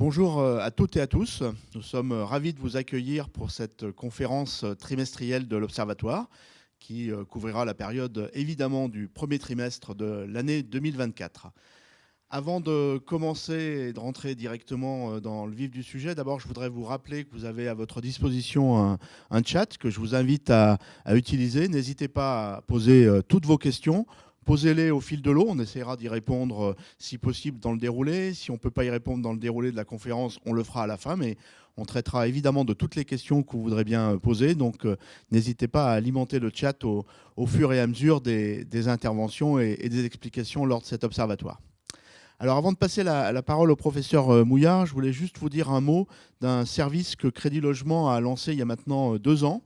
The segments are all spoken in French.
Bonjour à toutes et à tous. Nous sommes ravis de vous accueillir pour cette conférence trimestrielle de l'Observatoire qui couvrira la période évidemment du premier trimestre de l'année 2024. Avant de commencer et de rentrer directement dans le vif du sujet, d'abord je voudrais vous rappeler que vous avez à votre disposition un chat que je vous invite à utiliser. N'hésitez pas à poser toutes vos questions. Posez-les au fil de l'eau, on essaiera d'y répondre si possible dans le déroulé. Si on ne peut pas y répondre dans le déroulé de la conférence, on le fera à la fin, mais on traitera évidemment de toutes les questions que vous voudrez bien poser. Donc n'hésitez pas à alimenter le chat au fur et à mesure des interventions et des explications lors de cet observatoire. Alors avant de passer la parole au professeur Mouillard, je voulais juste vous dire un mot d'un service que Crédit Logement a lancé il y a maintenant 2 ans,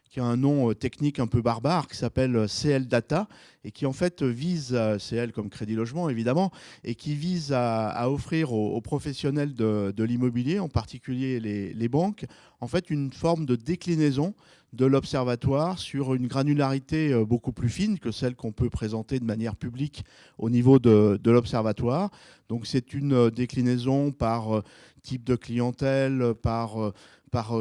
qui a un nom technique un peu barbare, qui s'appelle CL Data, et qui en fait vise, CL comme Crédit Logement évidemment, et qui vise à offrir aux professionnels de l'immobilier, en particulier les banques, en fait une forme de déclinaison de l'observatoire sur une granularité beaucoup plus fine que celle qu'on peut présenter de manière publique au niveau de l'observatoire. Donc c'est une déclinaison par type de clientèle, par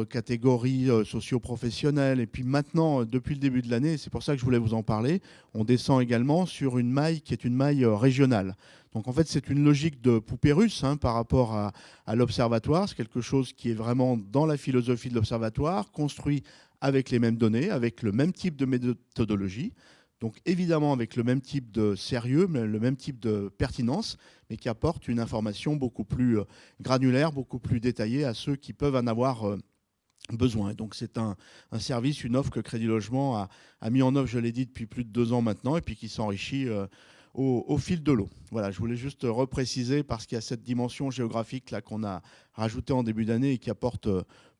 catégorie socio-professionnelle. Et puis maintenant, depuis le début de l'année, c'est pour ça que je voulais vous en parler, on descend également sur une maille qui est une maille régionale. Donc en fait, c'est une logique de poupée russe par rapport à l'observatoire. C'est quelque chose qui est vraiment dans la philosophie de l'observatoire, construit avec les mêmes données, avec le même type de méthodologie, donc évidemment avec le même type de sérieux, mais le même type de pertinence, mais qui apporte une information beaucoup plus granulaire, beaucoup plus détaillée à ceux qui peuvent en avoir besoin. Et donc c'est un service, une offre que Crédit Logement a mis en œuvre, je l'ai dit, depuis plus de 2 ans maintenant, et puis qui s'enrichit au fil de l'eau. Voilà, je voulais juste repréciser parce qu'il y a cette dimension géographique là qu'on a rajoutée en début d'année et qui apporte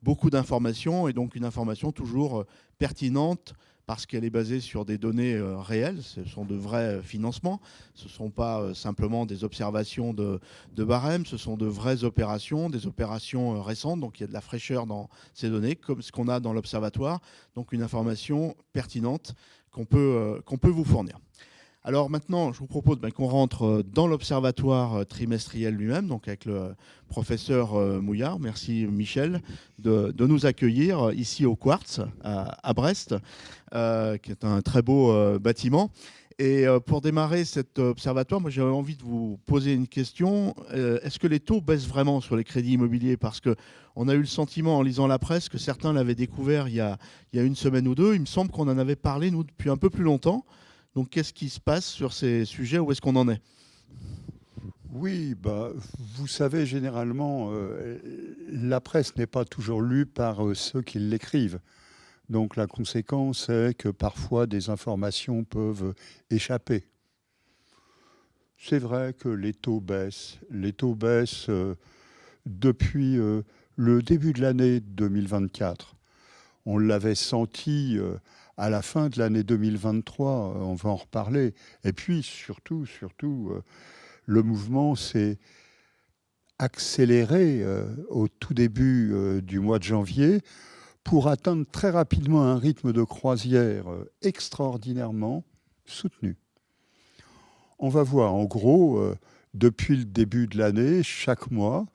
beaucoup d'informations, et donc une information toujours pertinente parce qu'elle est basée sur des données réelles. Ce sont de vrais financements, ce ne sont pas simplement des observations de barème, ce sont de vraies opérations, des opérations récentes, donc il y a de la fraîcheur dans ces données, comme ce qu'on a dans l'observatoire, donc une information pertinente qu'on peut vous fournir. Alors maintenant, je vous propose qu'on rentre dans l'observatoire trimestriel lui-même, donc avec le professeur Mouillard. Merci Michel de nous accueillir ici au Quartz à Brest, qui est un très beau bâtiment. Et pour démarrer cet observatoire, moi j'avais envie de vous poser une question. Est-ce que les taux baissent vraiment sur les crédits immobiliers? Parce qu'on a eu le sentiment en lisant la presse que certains l'avaient découvert il y a 1 semaine ou 2. Il me semble qu'on en avait parlé, nous, depuis un peu plus longtemps. Donc, qu'est-ce qui se passe sur ces sujets? Où est-ce qu'on en est? Oui, vous savez, généralement, la presse n'est pas toujours lue par ceux qui l'écrivent. Donc la conséquence est que parfois des informations peuvent échapper. C'est vrai que les taux baissent. Les taux baissent depuis le début de l'année 2024. On l'avait senti à la fin de l'année 2023, on va en reparler. Et puis surtout, le mouvement s'est accéléré au tout début du mois de janvier pour atteindre très rapidement un rythme de croisière extraordinairement soutenu. On va voir, en gros, depuis le début de l'année, chaque mois,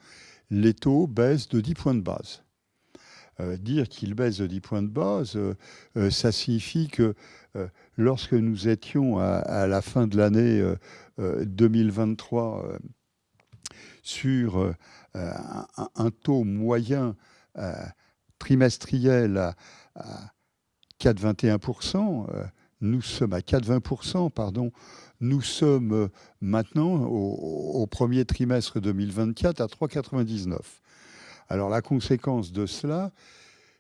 les taux baissent de 10 points de base. Dire qu'ils baissent de 10 points de base, ça signifie que lorsque nous étions à la fin de l'année 2023 sur un taux moyen trimestriel à 4,21%, nous sommes à 4,20%, pardon, nous sommes maintenant au premier trimestre 2024 à 3,99%. Alors la conséquence de cela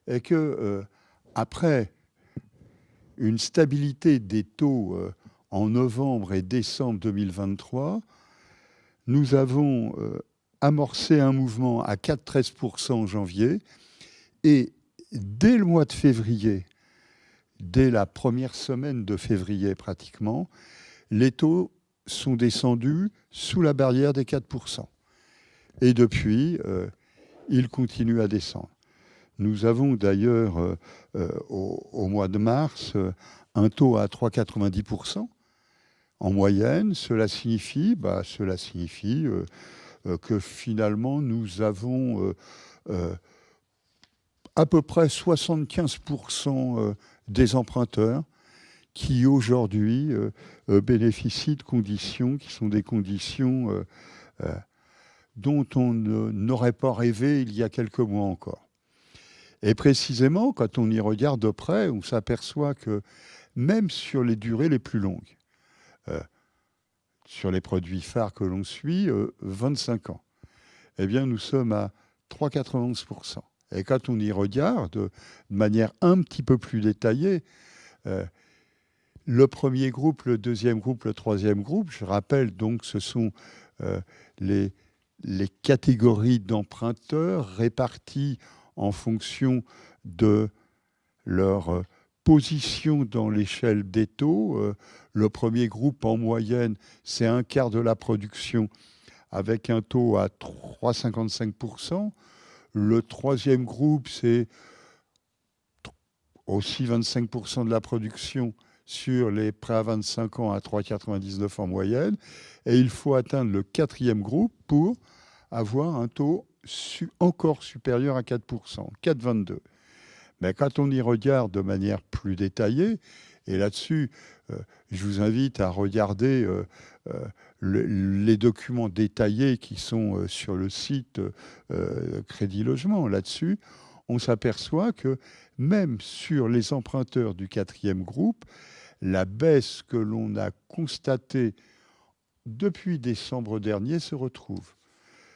est que après une stabilité des taux en novembre et décembre 2023, nous avons amorcé un mouvement à 4,13% en janvier, et dès le mois de février, dès la première semaine de février pratiquement, les taux sont descendus sous la barrière des 4%. Et depuis, ils continuent à descendre. Nous avons d'ailleurs au mois de mars un taux à 3,90% en moyenne. Cela signifie que finalement nous avons à peu près 75% des emprunteurs qui aujourd'hui bénéficient de conditions qui sont des conditions dont on n'aurait pas rêvé il y a quelques mois encore. Et précisément, quand on y regarde de près, on s'aperçoit que même sur les durées les plus longues, sur les produits phares que l'on suit, 25 ans, eh bien nous sommes à 3,91%. Et quand on y regarde de manière un petit peu plus détaillée, le premier groupe, le deuxième groupe, le troisième groupe, je rappelle donc ce sont les catégories d'emprunteurs réparties en fonction de leur position dans l'échelle des taux. Le premier groupe, en moyenne, c'est un quart de la production avec un taux à 3,55%. Le troisième groupe, c'est aussi 25% de la production sur les prêts à 25 ans à 3,99 en moyenne. Et il faut atteindre le quatrième groupe pour avoir un taux encore supérieur à 4%, 4,22. Mais quand on y regarde de manière plus détaillée, et là-dessus, je vous invite à regarder les documents détaillés qui sont sur le site Crédit Logement. Là-dessus, on s'aperçoit que même sur les emprunteurs du quatrième groupe, la baisse que l'on a constatée depuis décembre dernier se retrouve.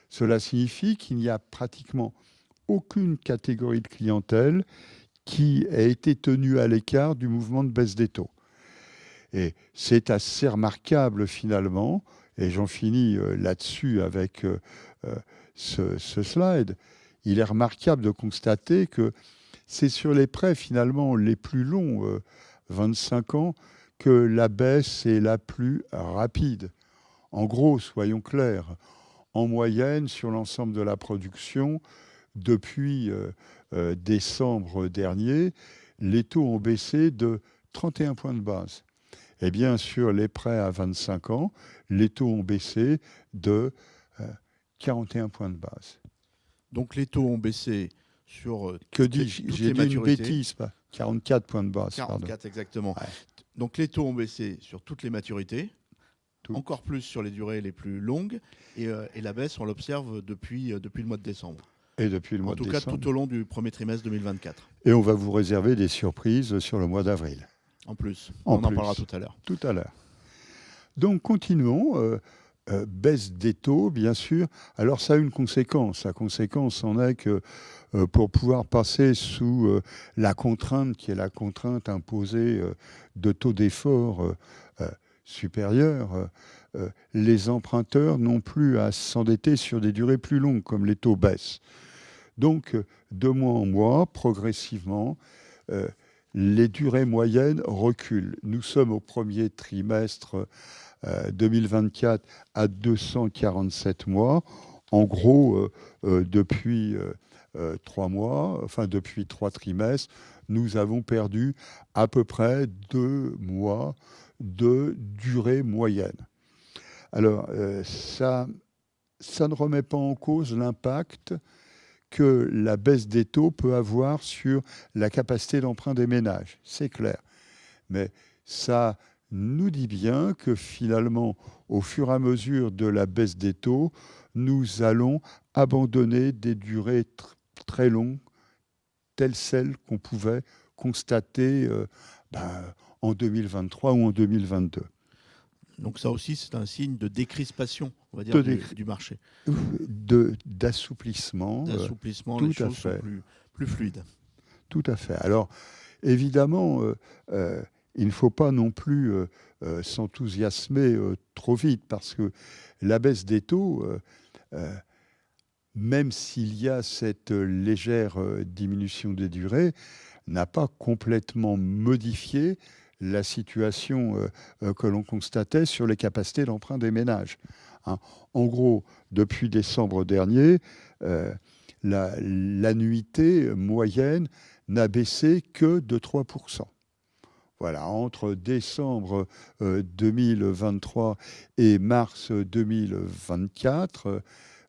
Cela signifie qu'il n'y a pratiquement aucune catégorie de clientèle qui a été tenue à l'écart du mouvement de baisse des taux. Et c'est assez remarquable finalement, et j'en finis là-dessus avec ce slide, il est remarquable de constater que c'est sur les prêts finalement les plus longs, 25 ans, que la baisse est la plus rapide. En gros, soyons clairs, en moyenne, sur l'ensemble de la production, depuis décembre dernier, les taux ont baissé de 31 points de base. Et bien sur les prêts à 25 ans, les taux ont baissé de 41 points de base. Donc les taux ont baissé sur que dis-je, j'ai dit une bêtise, pas 44 points de base. 44 pardon. exactement. Ouais. Donc les taux ont baissé sur toutes les maturités, encore plus sur les durées les plus longues, et la baisse on l'observe depuis le mois de décembre. Et depuis le mois de décembre. En tout cas tout au long du premier trimestre 2024. Et on va vous réserver des surprises sur le mois d'avril. En plus, on en parlera tout à l'heure. Tout à l'heure. Donc continuons. Baisse des taux, bien sûr. Alors ça a une conséquence. La conséquence en est que pour pouvoir passer sous la contrainte qui est la contrainte imposée de taux d'effort supérieurs, les emprunteurs n'ont plus à s'endetter sur des durées plus longues comme les taux baissent. Donc de mois en mois, progressivement, les durées moyennes reculent. Nous sommes au premier trimestre 2024 à 247 mois. En gros, depuis 3 mois, enfin depuis 3 trimestres, nous avons perdu à peu près 2 mois de durée moyenne. Alors, ça ne remet pas en cause l'impact que la baisse des taux peut avoir sur la capacité d'emprunt des ménages, c'est clair. Mais ça nous dit bien que finalement, au fur et à mesure de la baisse des taux, nous allons abandonner des durées très longues, telles celles qu'on pouvait constater en 2023 ou en 2022. Donc ça aussi, c'est un signe de décrispation, on va dire, du marché. D'assouplissement. D'assouplissement, les choses sont plus fluides. Tout à fait. Alors, évidemment, il ne faut pas non plus s'enthousiasmer trop vite, parce que la baisse des taux, même s'il y a cette légère diminution des durées, n'a pas complètement modifié la situation que l'on constatait sur les capacités d'emprunt des ménages. Hein. En gros, depuis décembre dernier, l'annuité moyenne n'a baissé que de 3%. Voilà, entre décembre 2023 et mars 2024,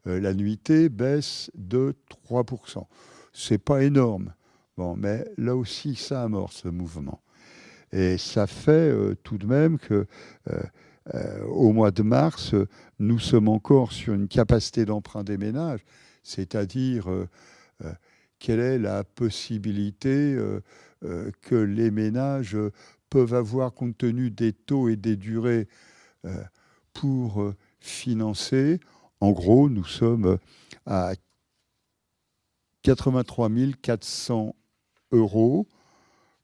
l'annuité baisse de 3%. Ce n'est pas énorme. Bon, mais là aussi, ça amorce le mouvement. Et ça fait tout de même que au mois de mars, nous sommes encore sur une capacité d'emprunt des ménages, c'est-à-dire quelle est la possibilité que les ménages peuvent avoir compte tenu des taux et des durées pour financer. En gros, nous sommes à 83 400 euros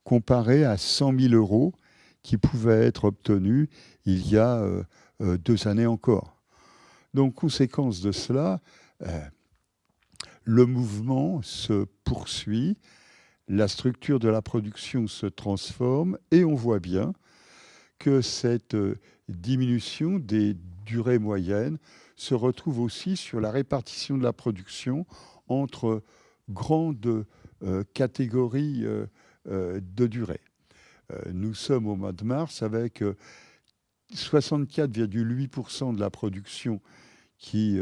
comparé à 100 000 euros qui pouvaient être obtenus il y a 2 années encore. Donc, conséquence de cela, le mouvement se poursuit, la structure de la production se transforme et on voit bien que cette diminution des durées moyennes se retrouve aussi sur la répartition de la production entre grandes catégories de durée. Nous sommes au mois de mars avec 64,8% de la production qui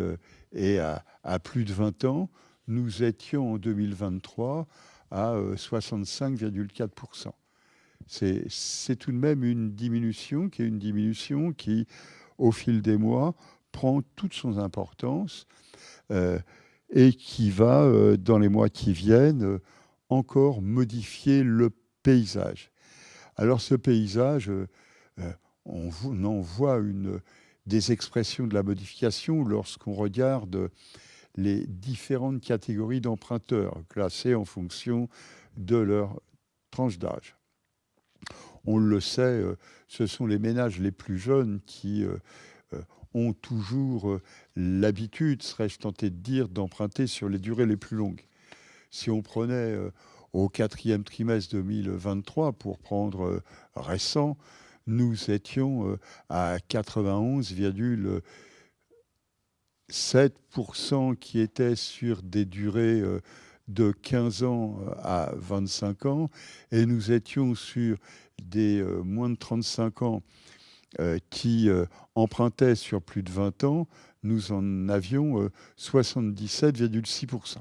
est à plus de 20 ans. Nous étions en 2023 à 65,4%. C'est tout de même une diminution qui, au fil des mois, prend toute son importance et qui va, dans les mois qui viennent, encore modifier le paysage. Alors ce paysage, on en voit des expressions de la modification lorsqu'on regarde les différentes catégories d'emprunteurs classées en fonction de leur tranche d'âge. On le sait, ce sont les ménages les plus jeunes qui ont toujours l'habitude, serais-je tenté de dire, d'emprunter sur les durées les plus longues. Si on prenait au 4e trimestre 2023, pour prendre récent, nous étions à 91,7% qui étaient sur des durées de 15 ans à 25 ans, et nous étions sur des moins de 35 ans qui empruntaient sur plus de 20 ans, nous en avions 77,6%.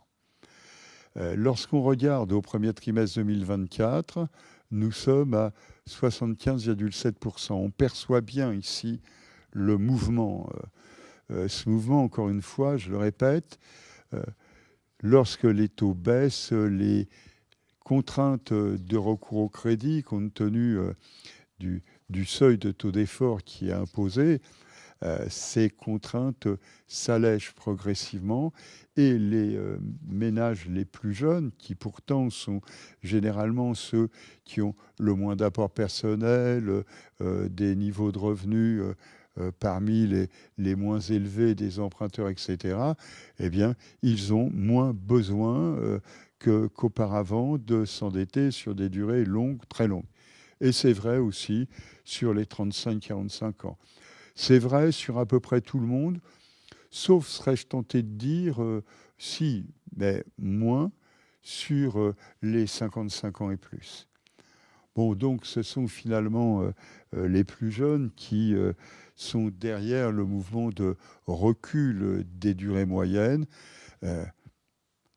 Lorsqu'on regarde au premier trimestre 2024, nous sommes à 75,7%. On perçoit bien ici le mouvement. Ce mouvement, encore une fois, je le répète, lorsque les taux baissent, les contraintes de recours au crédit, compte tenu du seuil de taux d'effort qui est imposé, ces contraintes s'allègent progressivement et les ménages les plus jeunes, qui pourtant sont généralement ceux qui ont le moins d'apport personnel, des niveaux de revenus parmi les moins élevés des emprunteurs, etc., eh bien, ils ont moins besoin qu'auparavant de s'endetter sur des durées longues, très longues. Et c'est vrai aussi sur les 35-45 ans. C'est vrai sur à peu près tout le monde, sauf, serais-je tenté de dire, si, mais moins, sur les 55 ans et plus. Bon, donc ce sont finalement les plus jeunes qui sont derrière le mouvement de recul des durées moyennes,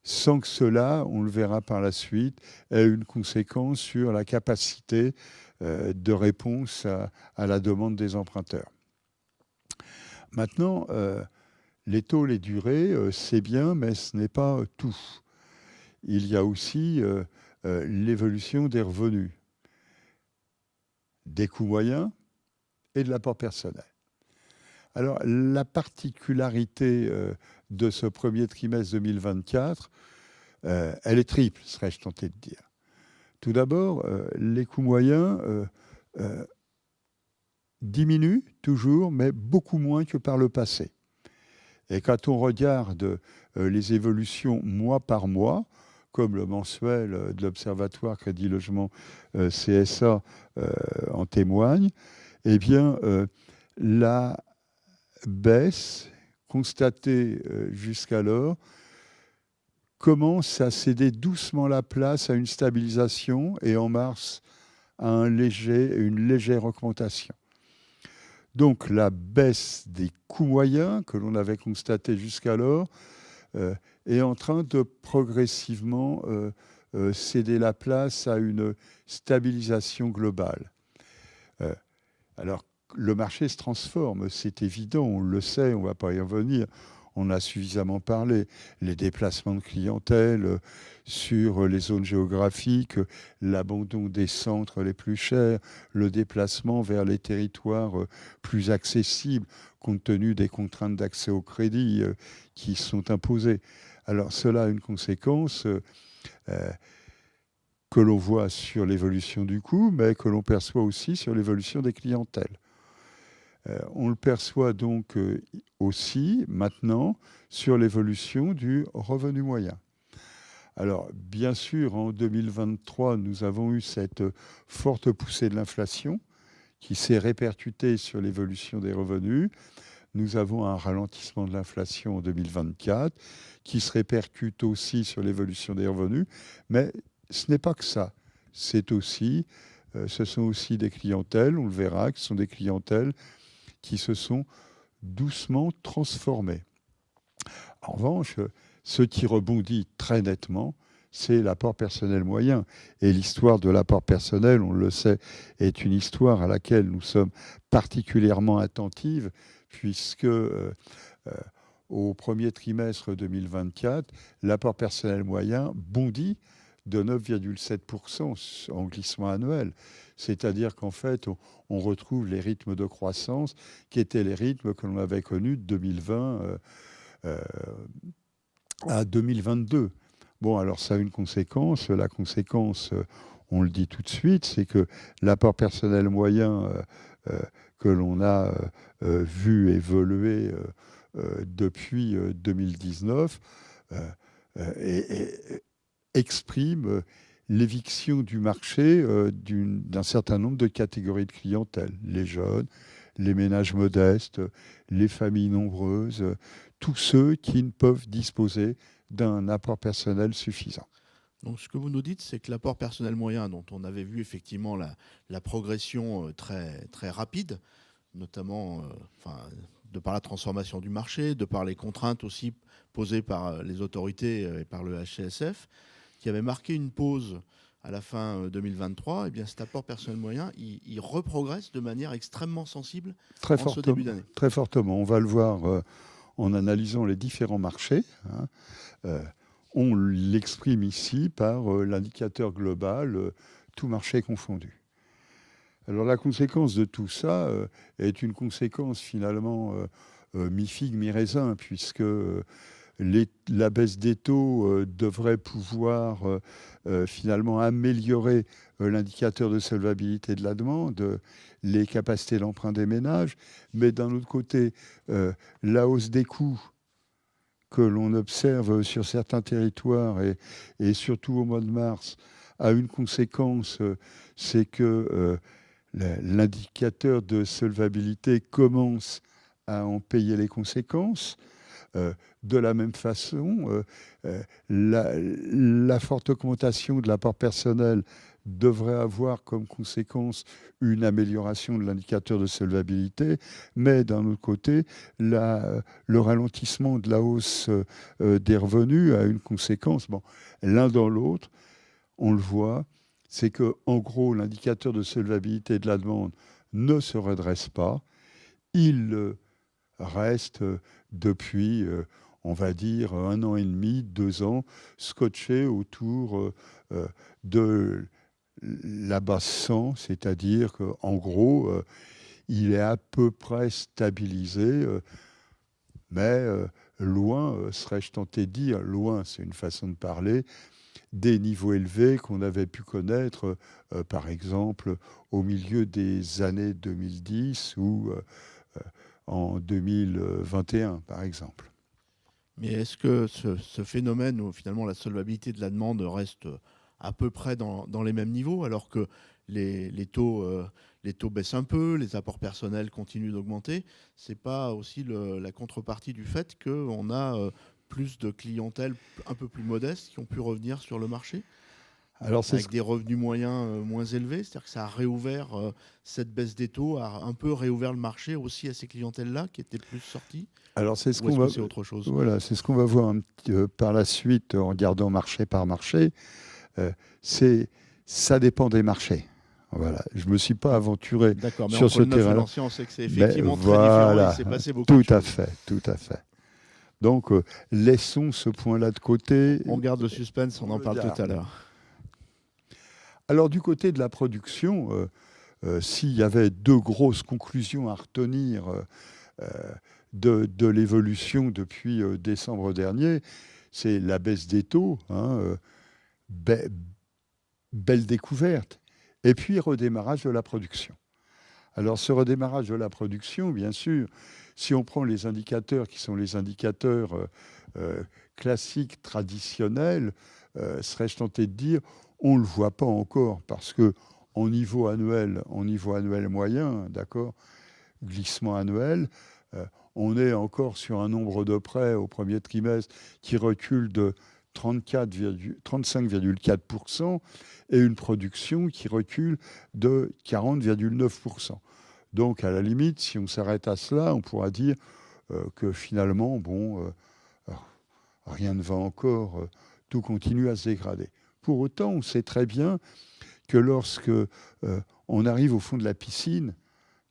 sans que cela, on le verra par la suite, ait une conséquence sur la capacité de réponse à la demande des emprunteurs. Maintenant, les taux, les durées, c'est bien, mais ce n'est pas tout. Il y a aussi l'évolution des revenus, des coûts moyens et de l'apport personnel. Alors, la particularité de ce premier trimestre 2024, elle est triple, serais-je tenté de dire. Tout d'abord, les coûts moyens diminuent toujours, mais beaucoup moins que par le passé. Et quand on regarde les évolutions mois par mois, comme le mensuel de l'Observatoire Crédit Logement CSA en témoigne, eh bien, la baisse constatée jusqu'alors commence à céder doucement la place à une stabilisation et en mars à une légère augmentation. Donc la baisse des coûts moyens que l'on avait constaté jusqu'alors est en train de progressivement céder la place à une stabilisation globale. Alors, le marché se transforme, c'est évident, on le sait, on ne va pas y revenir. On a suffisamment parlé. Les déplacements de clientèle sur les zones géographiques, l'abandon des centres les plus chers, le déplacement vers les territoires plus accessibles, compte tenu des contraintes d'accès au crédit qui sont imposées. Alors, cela a une conséquence que l'on voit sur l'évolution du coût, mais que l'on perçoit aussi sur l'évolution des clientèles. On le perçoit donc aussi maintenant sur l'évolution du revenu moyen. Alors, bien sûr, en 2023, nous avons eu cette forte poussée de l'inflation qui s'est répercutée sur l'évolution des revenus. Nous avons un ralentissement de l'inflation en 2024 qui se répercute aussi sur l'évolution des revenus, mais ce n'est pas que ça. Ce sont aussi des clientèles, on le verra, qui sont des clientèles qui se sont doucement transformées. En revanche, ce qui rebondit très nettement, c'est l'apport personnel moyen. Et l'histoire de l'apport personnel, on le sait, est une histoire à laquelle nous sommes particulièrement attentifs, puisque au premier trimestre 2024, l'apport personnel moyen bondit de 9,7% en glissement annuel. C'est-à-dire qu'en fait, on retrouve les rythmes de croissance qui étaient les rythmes que l'on avait connus de 2020 à 2022. Bon, alors ça a une conséquence. La conséquence, on le dit tout de suite, c'est que l'apport personnel moyen que l'on a vu évoluer depuis 2019 exprime l'éviction du marché d'un certain nombre de catégories de clientèle. Les jeunes, les ménages modestes, les familles nombreuses, tous ceux qui ne peuvent disposer d'un apport personnel suffisant. Donc, ce que vous nous dites, c'est que l'apport personnel moyen, dont on avait vu effectivement la progression très, très rapide, notamment de par la transformation du marché, de par les contraintes aussi posées par les autorités et par le HCSF, qui avait marqué une pause à la fin 2023, eh bien cet apport personnel moyen, il reprogresse de manière extrêmement sensible ce début d'année. Très fortement. On va le voir en analysant les différents marchés. On l'exprime ici par l'indicateur global, tout marché confondu. Alors la conséquence de tout ça est une conséquence finalement mi-figue, mi-raisin, puisque la baisse des taux devrait pouvoir finalement améliorer l'indicateur de solvabilité de la demande, les capacités d'emprunt des ménages, mais d'un autre côté, la hausse des coûts que l'on observe sur certains territoires et surtout au mois de mars a une conséquence, c'est que l'indicateur de solvabilité commence à en payer les conséquences. De la même façon, la forte augmentation de l'apport personnel devrait avoir comme conséquence une amélioration de l'indicateur de solvabilité, mais d'un autre côté, le ralentissement de la hausse des revenus a une conséquence. Bon, l'un dans l'autre, on le voit, c'est que en gros, l'indicateur de solvabilité de la demande ne se redresse pas. Il reste depuis, on va dire, 1 an et demi, 2 ans, scotché autour de la base 100, c'est-à-dire qu'en gros, il est à peu près stabilisé, mais loin, serais-je tenté de dire, loin, c'est une façon de parler, des niveaux élevés qu'on avait pu connaître, par exemple, au milieu des années 2010 ou en 2021, par exemple. Mais est-ce que ce phénomène où finalement la solvabilité de la demande reste à peu près dans les mêmes niveaux, alors que les taux baissent un peu, les apports personnels continuent d'augmenter, c'est pas aussi la contrepartie du fait qu'on a plus de clientèle un peu plus modeste qui ont pu revenir sur le marché ? Alors, c'est avec des revenus moyens moins élevés? C'est-à-dire que ça a réouvert, cette baisse des taux a un peu réouvert le marché aussi à ces clientèles-là qui étaient plus sorties? alors, c'est ce Ou qu'on est-ce que va, c'est autre chose? voilà, c'est ce qu'on va voir par la suite en regardant marché par marché. Euh, c'est, ça dépend des marchés. Voilà. Je ne me suis pas aventuré D'accord, mais sur entre ce le neuf et terrain-là. l'ancien, on sait que c'est Mais effectivement très différent et il voilà, s'est passé beaucoup de tout à choses. fait, tout à fait. Donc, laissons ce point-là de côté. On garde le suspense, on On en le parle tout à garde. l'heure. Alors, du côté de la production, s'il y avait deux grosses conclusions à retenir euh, de l'évolution depuis décembre dernier, c'est la baisse des taux, hein, belle découverte, et puis redémarrage de la production. Alors ce redémarrage de la production, bien sûr, si on prend les indicateurs qui sont les indicateurs euh, classiques, traditionnels, serais-je tenté de dire, on ne le voit pas encore parce que en niveau annuel moyen, d'accord, glissement annuel, euh, on est encore sur un nombre de prêts au premier trimestre qui recule de 35,4% et une production qui recule de 40,9%. Donc, à la limite, si on s'arrête à cela, on pourra dire que finalement, bon, rien ne va encore, tout continue à se dégrader. Pour autant, on sait très bien que lorsque on arrive au fond de la piscine,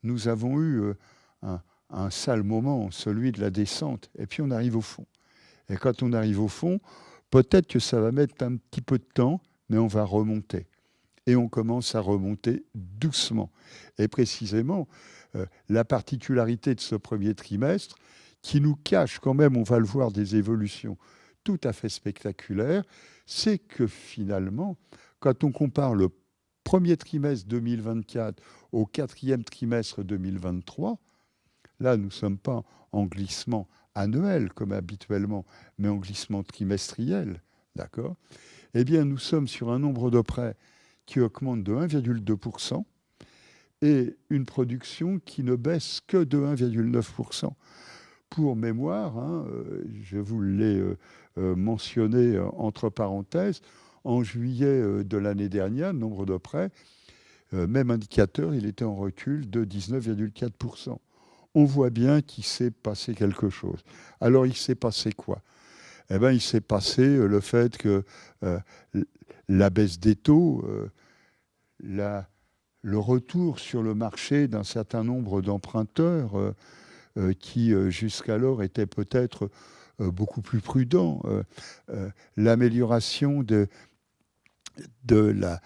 nous avons eu un sale moment, celui de la descente, et puis on arrive au fond. Et quand on arrive au fond, peut-être que ça va mettre un petit peu de temps, mais on va remonter. Et on commence à remonter doucement. Et précisément, la particularité de ce premier trimestre, qui nous cache quand même, on va le voir, des évolutions tout à fait spectaculaires, c'est que finalement, quand on compare le premier trimestre 2024 au quatrième trimestre 2023, là, nous ne sommes pas en glissement annuel comme habituellement, mais en glissement trimestriel, d'accord? Eh bien, nous sommes sur un nombre de prêts qui augmente de 1,2% et une production qui ne baisse que de 1,9%. Pour mémoire, hein, je vous l'ai mentionné entre parenthèses, en juillet de l'année dernière, le nombre de prêts, même indicateur, il était en recul de 19,4%. On voit bien qu'il s'est passé quelque chose. Alors, il s'est passé quoi? Eh bien, il s'est passé le fait que euh, la baisse des taux, le retour sur le marché d'un certain nombre d'emprunteurs qui jusqu'alors étaient peut-être beaucoup plus prudents, l'amélioration de la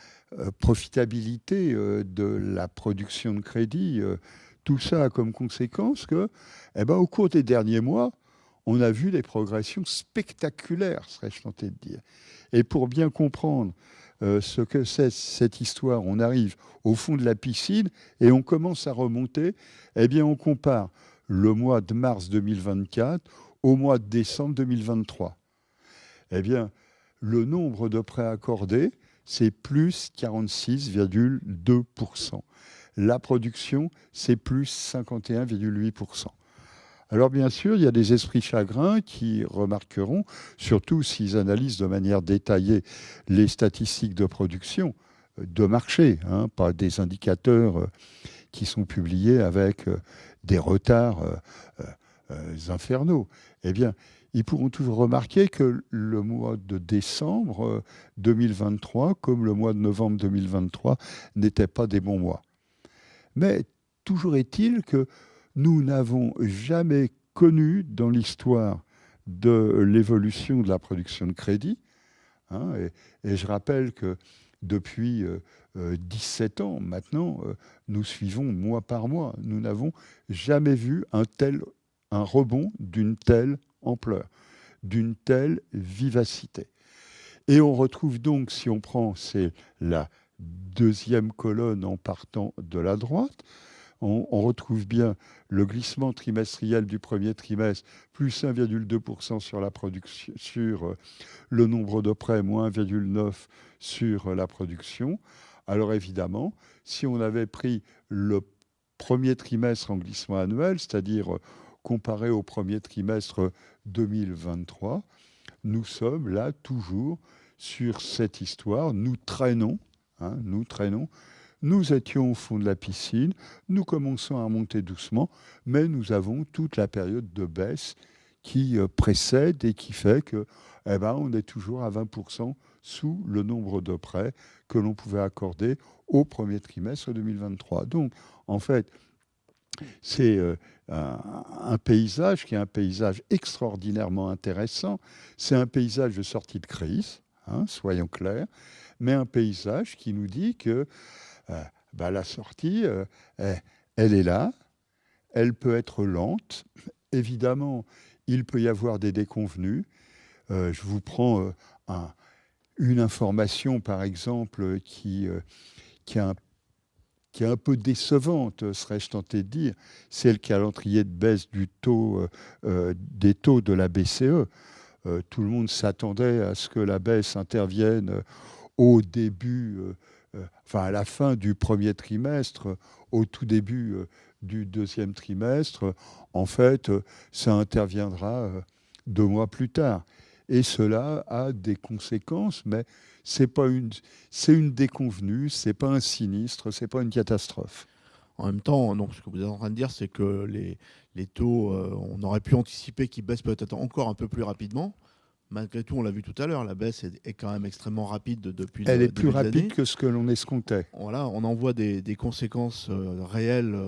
profitabilité de la production de crédit, tout ça a comme conséquence que, eh ben, au cours des derniers mois, on a vu des progressions spectaculaires, serais-je tenté de dire. Et pour bien comprendre ce que c'est cette histoire, on arrive au fond de la piscine et on commence à remonter. Eh bien, on compare le mois de mars 2024 au mois de décembre 2023. Eh bien, le nombre de prêts accordés, c'est plus 46,2%. La production, c'est plus 51,8%. Alors bien sûr, il y a des esprits chagrins qui remarqueront, surtout s'ils analysent de manière détaillée les statistiques de production, de marché, hein, pas des indicateurs qui sont publiés avec des retards infernaux. Eh bien, ils pourront toujours remarquer que le mois de décembre 2023, comme le mois de novembre 2023, n'étaient pas des bons mois. Mais toujours est-il que nous n'avons jamais connu dans l'histoire de l'évolution de la production de crédit, hein, et je rappelle que depuis 17 ans maintenant, nous suivons mois par mois. Nous n'avons jamais vu un rebond d'une telle ampleur, d'une telle vivacité. Et on retrouve donc, si on prend, c'est la deuxième colonne en partant de la droite, on retrouve bien le glissement trimestriel du premier trimestre, plus 1,2% sur la production, sur le nombre de prêts, moins 1,9% sur la production. Alors évidemment, si on avait pris le premier trimestre en glissement annuel, c'est-à-dire comparé au premier trimestre 2023, nous sommes là toujours sur cette histoire. Nous traînons, nous traînons. Nous étions au fond de la piscine, nous commençons à monter doucement, mais nous avons toute la période de baisse qui précède et qui fait que, on est toujours à 20% sous le nombre de prêts que l'on pouvait accorder au premier trimestre 2023. Donc, en fait, c'est un paysage qui est un paysage extraordinairement intéressant. C'est un paysage de sortie de crise, soyons clairs, mais un paysage qui nous dit que la sortie, elle est là, elle peut être lente. Évidemment, il peut y avoir des déconvenues. Je vous prends une information, par exemple, qui est un peu décevante, serais-je tenté de dire. C'est le calendrier de baisse des taux de la BCE. Tout le monde s'attendait à ce que la baisse intervienne au début, à la fin du premier trimestre, au tout début du deuxième trimestre. En fait, ça interviendra 2 mois plus tard. Et cela a des conséquences, mais c'est une déconvenue, c'est pas un sinistre, c'est pas une catastrophe. En même temps, non, ce que vous êtes en train de dire, c'est que les taux, on aurait pu anticiper qu'ils baissent peut-être encore un peu plus rapidement. Malgré tout, on l'a vu tout à l'heure, la baisse est quand même extrêmement rapide depuis Elle le est plus début de l'année. rapide que ce que l'on escomptait. Voilà, on en voit des conséquences réelles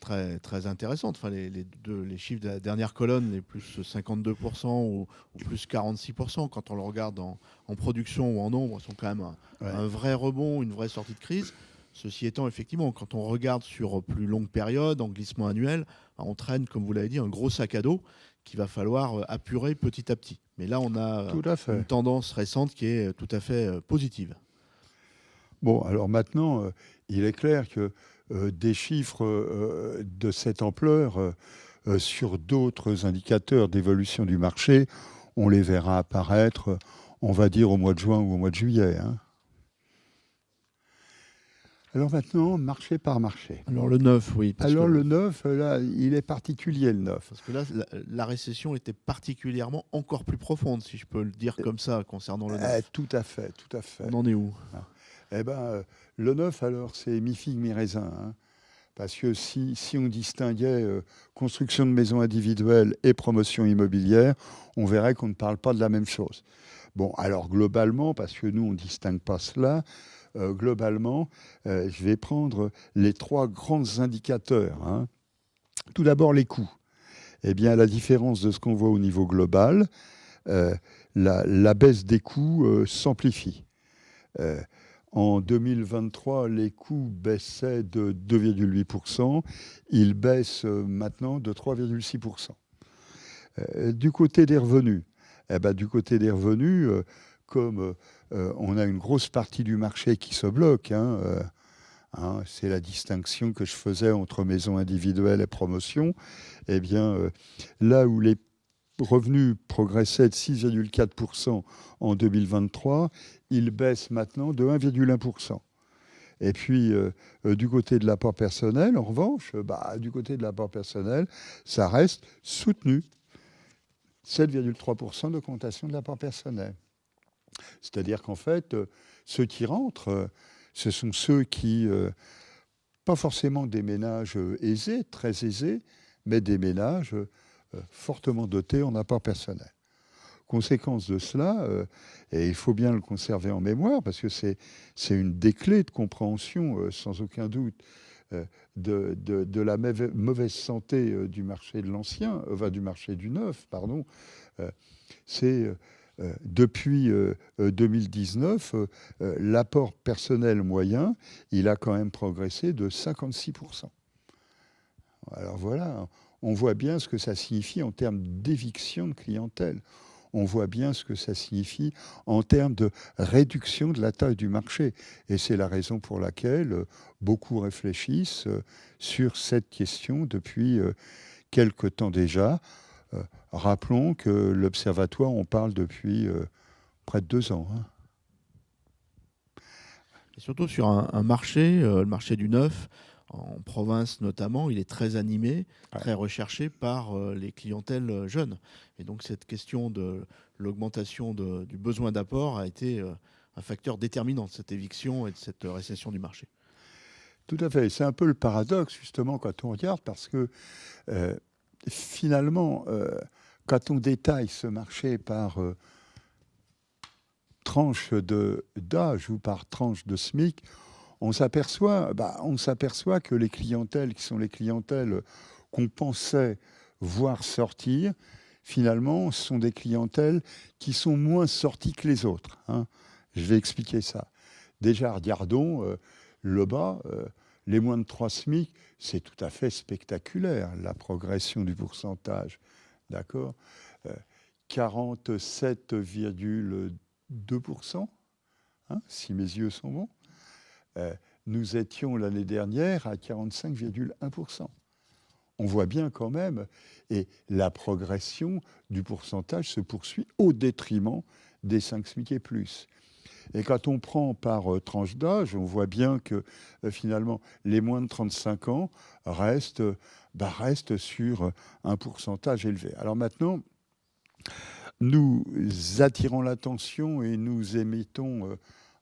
très, très intéressantes. Enfin, les chiffres de la dernière colonne, les plus 52% ou plus 46%, quand on le regarde en production ou en nombre, sont quand même un vrai rebond, une vraie sortie de crise. Ceci étant, effectivement, quand on regarde sur plus longue période, en glissement annuel, on traîne, comme vous l'avez dit, un gros sac à dos qu'il va falloir apurer petit à petit. Mais là, on a une tendance récente qui est tout à fait positive. Bon, alors maintenant, il est clair que des chiffres de cette ampleur sur d'autres indicateurs d'évolution du marché, on les verra apparaître, on va dire, au mois de juin ou au mois de juillet. Alors maintenant, marché par marché. Alors le 9, oui. Le 9, là, il est particulier, le 9. Parce que là, la récession était particulièrement encore plus profonde, si je peux le dire comme ça, concernant le 9. Tout à fait, tout à fait. On en est où? Le 9, alors, c'est mi-figue, mi-raisin. Parce que si on distinguait construction de maisons individuelles et promotion immobilière, on verrait qu'on ne parle pas de la même chose. Bon, alors globalement, parce que nous, on ne distingue pas cela, globalement, je vais prendre les 3 grands indicateurs. Tout d'abord, les coûts. Eh bien, à la différence de ce qu'on voit au niveau global, la baisse des coûts s'amplifie. En 2023, les coûts baissaient de 2,8%. Ils baissent maintenant de 3,6%. Du côté des revenus, comme on a une grosse partie du marché qui se bloque, c'est la distinction que je faisais entre maisons individuelles et promotion, eh bien, là où les revenus progressaient de 6,4% en 2023, ils baissent maintenant de 1,1%. Et puis, du côté de l'apport personnel, en revanche, du côté de l'apport personnel, ça reste soutenu. 7,3% d'augmentation de l'apport personnel. C'est-à-dire qu'en fait, ceux qui rentrent, ce sont ceux qui, pas forcément des ménages aisés, très aisés, mais des ménages fortement dotés en apport personnel. Conséquence de cela, et il faut bien le conserver en mémoire, parce que c'est une des clés de compréhension, sans aucun doute, de la mauvaise santé du marché de l'ancien, du marché du neuf, pardon, c'est depuis 2019, l'apport personnel moyen, il a quand même progressé de 56%. Alors voilà, on voit bien ce que ça signifie en termes d'éviction de clientèle. On voit bien ce que ça signifie en termes de réduction de la taille du marché. Et c'est la raison pour laquelle beaucoup réfléchissent sur cette question depuis quelque temps déjà. Rappelons que l'Observatoire, on parle depuis près de 2 ans. Et surtout sur un marché, le marché du neuf, en province notamment, il est très animé, très recherché par les clientèles jeunes. Et donc cette question de l'augmentation du besoin d'apport a été un facteur déterminant de cette éviction et de cette récession du marché. Tout à fait. C'est un peu le paradoxe, justement, quand on regarde, parce que finalement, quand on détaille ce marché par tranche d'âge ou par tranche de SMIC, on s'aperçoit que les clientèles qui sont les clientèles qu'on pensait voir sortir, finalement, sont des clientèles qui sont moins sorties que les autres. Hein. Je vais expliquer ça. Déjà, regardons le bas, les moins de 3 SMIC, c'est tout à fait spectaculaire, la progression du pourcentage. D'accord 47,2%, hein, si mes yeux sont bons. Nous étions l'année dernière à 45,1%. On voit bien quand même, et la progression du pourcentage se poursuit au détriment des 5 SMIC et plus. Et quand on prend par tranche d'âge, on voit bien que finalement, les moins de 35 ans restent sur un pourcentage élevé. Alors maintenant, nous attirons l'attention et nous émettons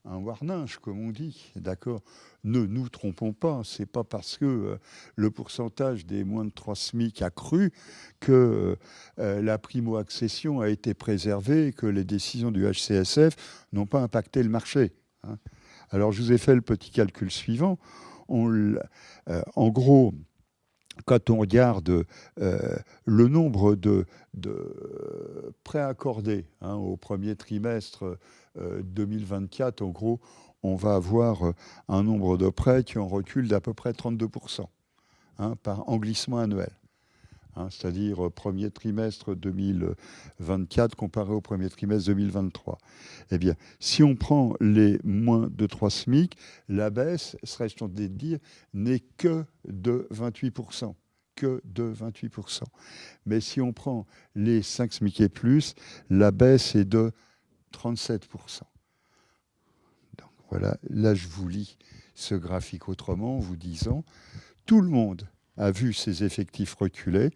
un warning, comme on dit, d'accord. Ne nous trompons pas, c'est pas parce que le pourcentage des moins de 3 SMIC a cru que la primo-accession a été préservée et que les décisions du HCSF n'ont pas impacté le marché. Hein. Alors, je vous ai fait le petit calcul suivant. En gros, quand on regarde le nombre de prêts accordés au premier trimestre 2024, en gros, on va avoir un nombre de prêts qui en recul d'à peu près 32% en glissement annuel. C'est-à-dire premier trimestre 2024 comparé au premier trimestre 2023. Eh bien, si on prend les moins de 3 SMIC, la baisse, serais-je tenté de dire, n'est que de 28%. Que de 28%. Mais si on prend les 5 SMIC et plus, la baisse est de 37%. Donc voilà, là je vous lis ce graphique autrement en vous disant, tout le monde a vu ses effectifs reculer,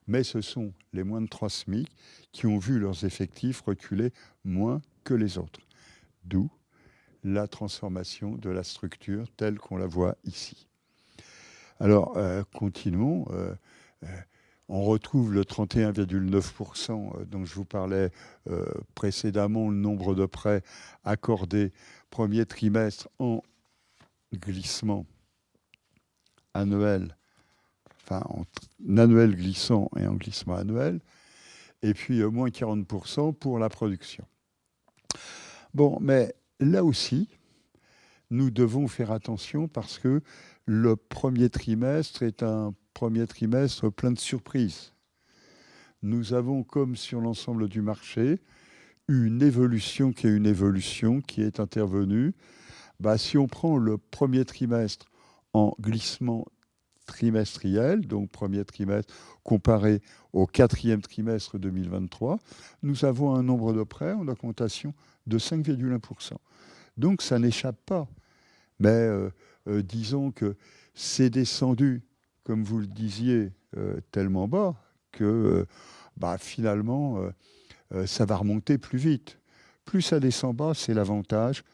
mais ce sont les moins de 3 SMIC qui ont vu leurs effectifs reculer moins que les autres. D'où la transformation de la structure telle qu'on la voit ici. Alors, continuons. On retrouve le 31,9% dont je vous parlais précédemment, le nombre de prêts accordés premier trimestre en glissement annuel, enfin en annuel glissant et en glissement annuel, et puis moins 40% pour la production. Bon, mais là aussi, nous devons faire attention parce que le premier trimestre est un premier trimestre plein de surprises. Nous avons, comme sur l'ensemble du marché, une évolution qui est intervenue. Si on prend le premier trimestre en glissement trimestriel, donc premier trimestre comparé au quatrième trimestre 2023, nous avons un nombre de prêts en augmentation de 5,1%. Donc ça n'échappe pas. Mais disons que c'est descendu, comme vous le disiez, tellement bas que finalement, ça va remonter plus vite. Plus ça descend bas, c'est l'avantage,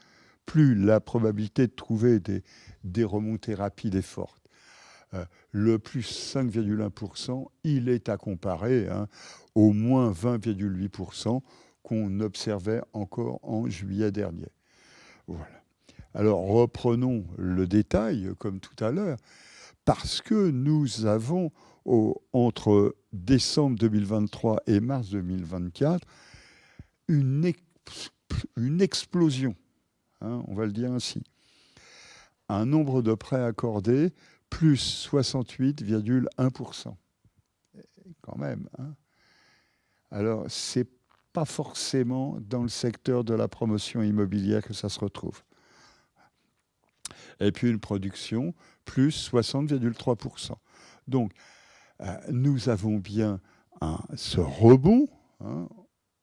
plus la probabilité de trouver des remontées rapides est forte. Le plus 5,1%, il est à comparer au moins 20,8% qu'on observait encore en juillet dernier. Voilà. Alors reprenons le détail, comme tout à l'heure, parce que nous avons, entre décembre 2023 et mars 2024, une explosion, on va le dire ainsi. Un nombre de prêts accordés, plus 68,1%. Quand même. Alors, ce n'est pas forcément dans le secteur de la promotion immobilière que ça se retrouve. Et puis une production, plus 60,3%. Donc, nous avons bien ce rebond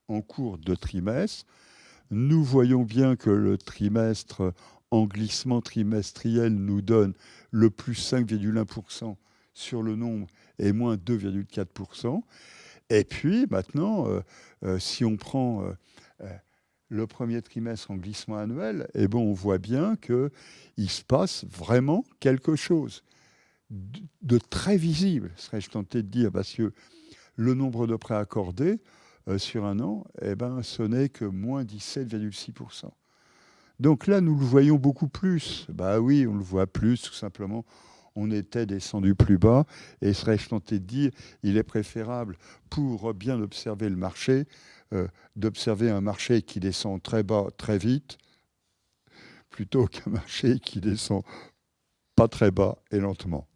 en cours de trimestre. Nous voyons bien que le trimestre en glissement trimestriel nous donne le plus 5,1% sur le nombre et moins 2,4%. Et puis maintenant, si on prend le premier trimestre en glissement annuel, eh ben, on voit bien qu'il se passe vraiment quelque chose de très visible, serais-je tenté de dire, parce que le nombre de prêts accordés sur un an, eh ben, ce n'est que moins 17,6%. Donc là, nous le voyons beaucoup plus. Bah oui, on le voit plus, tout simplement. On était descendu plus bas, et serais-je tenté de dire, il est préférable, pour bien observer le marché, d'observer un marché qui descend très bas, très vite, plutôt qu'un marché qui descend pas très bas et lentement.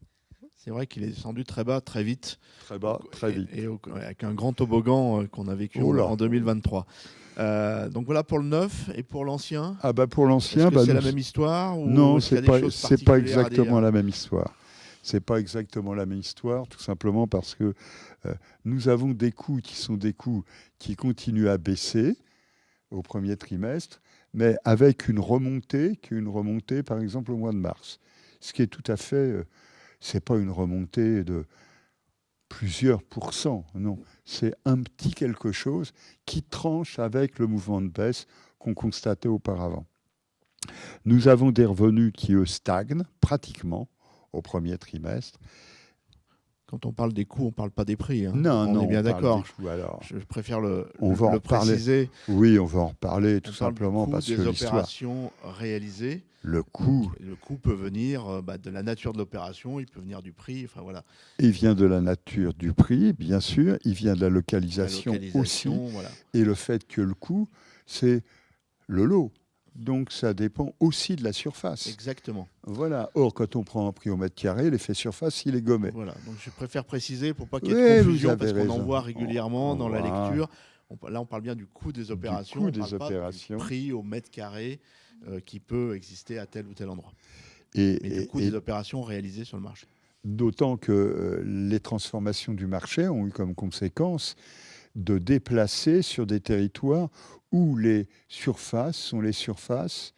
C'est vrai qu'il est descendu très bas, très vite. Très bas, très vite. Et avec un grand toboggan qu'on a vécu Oh là. en 2023. Donc voilà pour le neuf et pour l'ancien. Ah bah pour Est-ce l'ancien, que bah c'est nous... la même histoire ou non, est-ce qu'il y a des choses c'est pas particulières à exactement dire? la même histoire. C'est pas exactement la même histoire, tout simplement parce que nous avons des coûts qui sont des coûts qui continuent à baisser au premier trimestre, mais avec une remontée par exemple au mois de mars. Ce qui est tout à fait, c'est pas une remontée de plusieurs pourcents, non, c'est un petit quelque chose qui tranche avec le mouvement de baisse qu'on constatait auparavant. Nous avons des revenus qui, eux, stagnent pratiquement au premier trimestre. Quand on parle des coûts, on ne parle pas des prix. Hein. Non, On est bien on parle d'accord. des coûts. Alors, Je préfère le va en reparler. préciser. Oui, on va en reparler tout On parle du simplement coût parce des que l'histoire, opérations réalisées. le Donc, coût, le coût peut venir de la nature de l'opération, il peut venir du prix. Enfin voilà. il vient de la nature du prix, bien sûr, il vient de la La localisation aussi, localisation, voilà. et le fait que le coût, c'est le lot. Donc ça dépend aussi de la surface. Exactement. Voilà. Or, quand on prend un prix au mètre carré, l'effet surface, il est gommé. Voilà. Donc je préfère préciser pour pas qu'il y ait Oui, de vous confusion, avez parce qu'on en raison. voit régulièrement dans la Voilà. lecture. Là, on parle bien du coût des opérations, coût on des ne parle opérations. pas du prix au mètre carré qui peut exister à tel ou tel endroit. Mais du coût des opérations réalisées sur le marché. D'autant que les transformations du marché ont eu comme conséquence de déplacer sur des territoires où les surfaces sont les surfaces,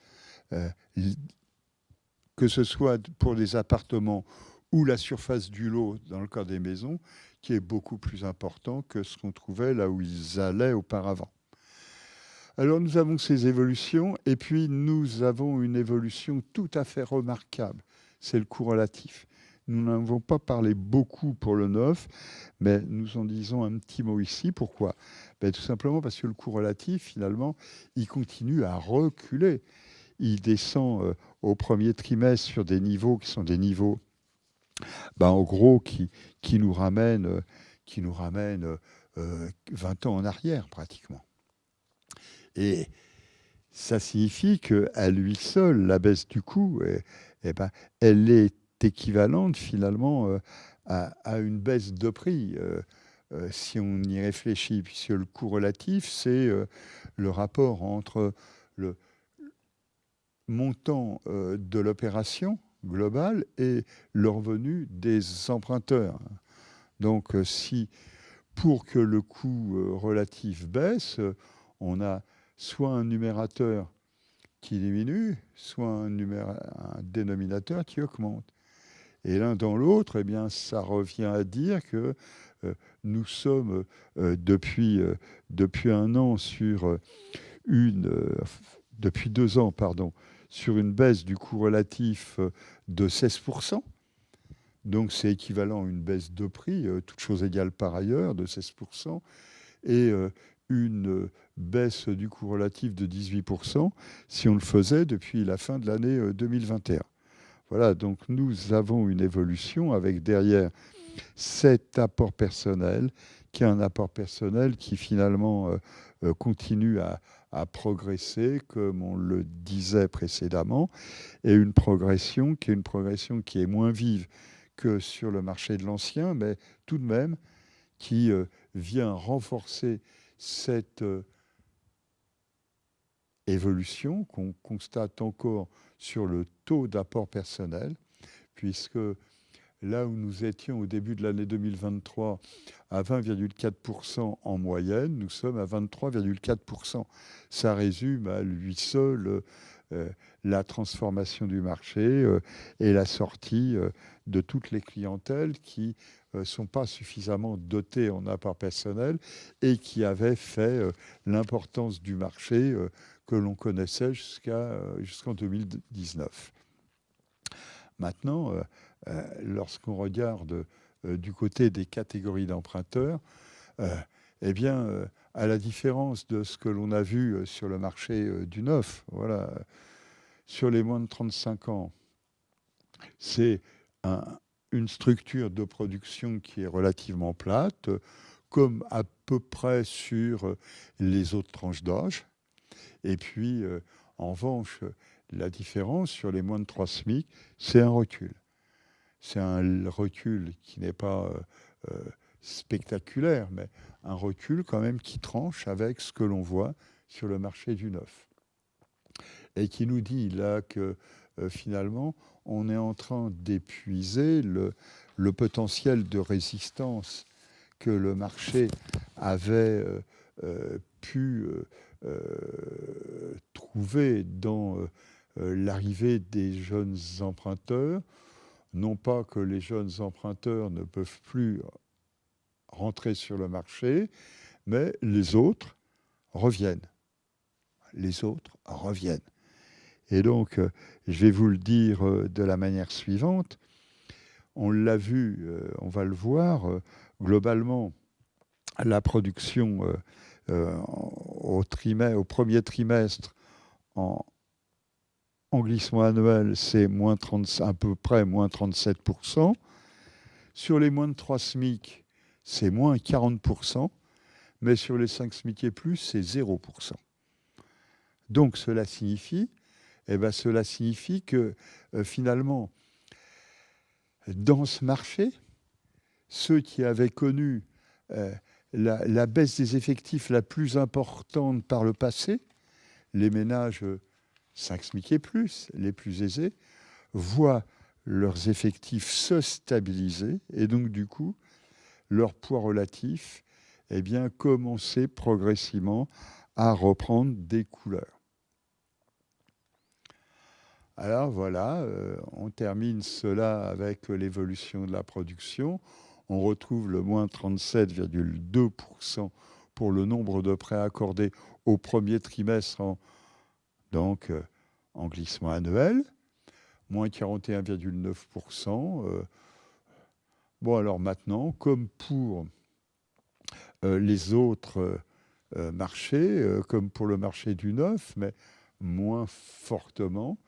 que ce soit pour des appartements ou la surface du lot dans le cas des maisons, qui est beaucoup plus important que ce qu'on trouvait là où ils allaient auparavant. Alors nous avons ces évolutions, et puis nous avons une évolution tout à fait remarquable, c'est le coût relatif. Nous n'avons pas parlé beaucoup pour le neuf, mais nous en disons un petit mot ici. Pourquoi ? Tout simplement parce que le coût relatif, finalement, il continue à reculer. Il descend au premier trimestre sur des niveaux qui sont des niveaux, en gros, qui nous ramènent 20 ans en arrière, pratiquement. Et ça signifie qu'à lui seul, la baisse du coût, elle est équivalente finalement à une baisse de prix. Si on y réfléchit, puisque le coût relatif, c'est le rapport entre le montant de l'opération globale et le revenu des emprunteurs. Donc, si pour que le coût relatif baisse, on a soit un numérateur qui diminue, soit un dénominateur qui augmente. Et l'un dans l'autre, ça revient à dire que nous sommes depuis un an depuis 2 ans, sur une baisse du coût relatif de 16%. Donc c'est équivalent à une baisse de prix, toutes choses égales par ailleurs, de 16%, et une baisse du coût relatif de 18% si on le faisait depuis la fin de l'année 2021. Voilà, donc nous avons une évolution avec derrière cet apport personnel, qui est un apport personnel qui finalement continue à progresser, comme on le disait précédemment, et une progression qui est moins vive que sur le marché de l'ancien, mais tout de même qui vient renforcer cette évolution qu'on constate encore sur le taux d'apport personnel, puisque là où nous étions au début de l'année 2023 à 20,4% en moyenne, nous sommes à 23,4%. Ça résume à lui seul la transformation du marché et la sortie de toutes les clientèles qui ne sont pas suffisamment dotées en apport personnel et qui avaient fait l'importance du marché que l'on connaissait jusqu'en 2019. Maintenant, lorsqu'on regarde du côté des catégories d'emprunteurs, eh bien, à la différence de ce que l'on a vu sur le marché du neuf, voilà, sur les moins de 35 ans, c'est une structure de production qui est relativement plate, comme à peu près sur les autres tranches d'âge. Et puis, en revanche, la différence sur les moins de 3 SMIC, c'est un recul. C'est un recul qui n'est pas spectaculaire, mais un recul quand même qui tranche avec ce que l'on voit sur le marché du neuf. Et qui nous dit là que finalement, on est en train d'épuiser le potentiel de résistance que le marché avait pu trouver dans l'arrivée des jeunes emprunteurs. Non pas que les jeunes emprunteurs ne peuvent plus rentrer sur le marché, mais les autres reviennent. Les autres reviennent. Et donc, je vais vous le dire de la manière suivante. On l'a vu, on va le voir, globalement, la production au premier trimestre en glissement annuel, c'est à peu près moins 37%. Sur les moins de 3 SMIC, c'est moins 40%. Mais sur les 5 SMIC et plus, c'est 0%. Donc cela signifie que finalement, dans ce marché, ceux qui avaient connu la baisse des effectifs la plus importante par le passé, les ménages 5 SMIC et plus, les plus aisés, voient leurs effectifs se stabiliser et donc du coup, leur poids relatif commencer progressivement à reprendre des couleurs. Alors voilà, on termine cela avec l'évolution de la production. On retrouve le moins 37,2% pour le nombre de prêts accordés au premier trimestre en glissement annuel, moins 41,9%. Bon, alors maintenant, comme pour les autres marchés, comme pour le marché du neuf, mais moins fortement,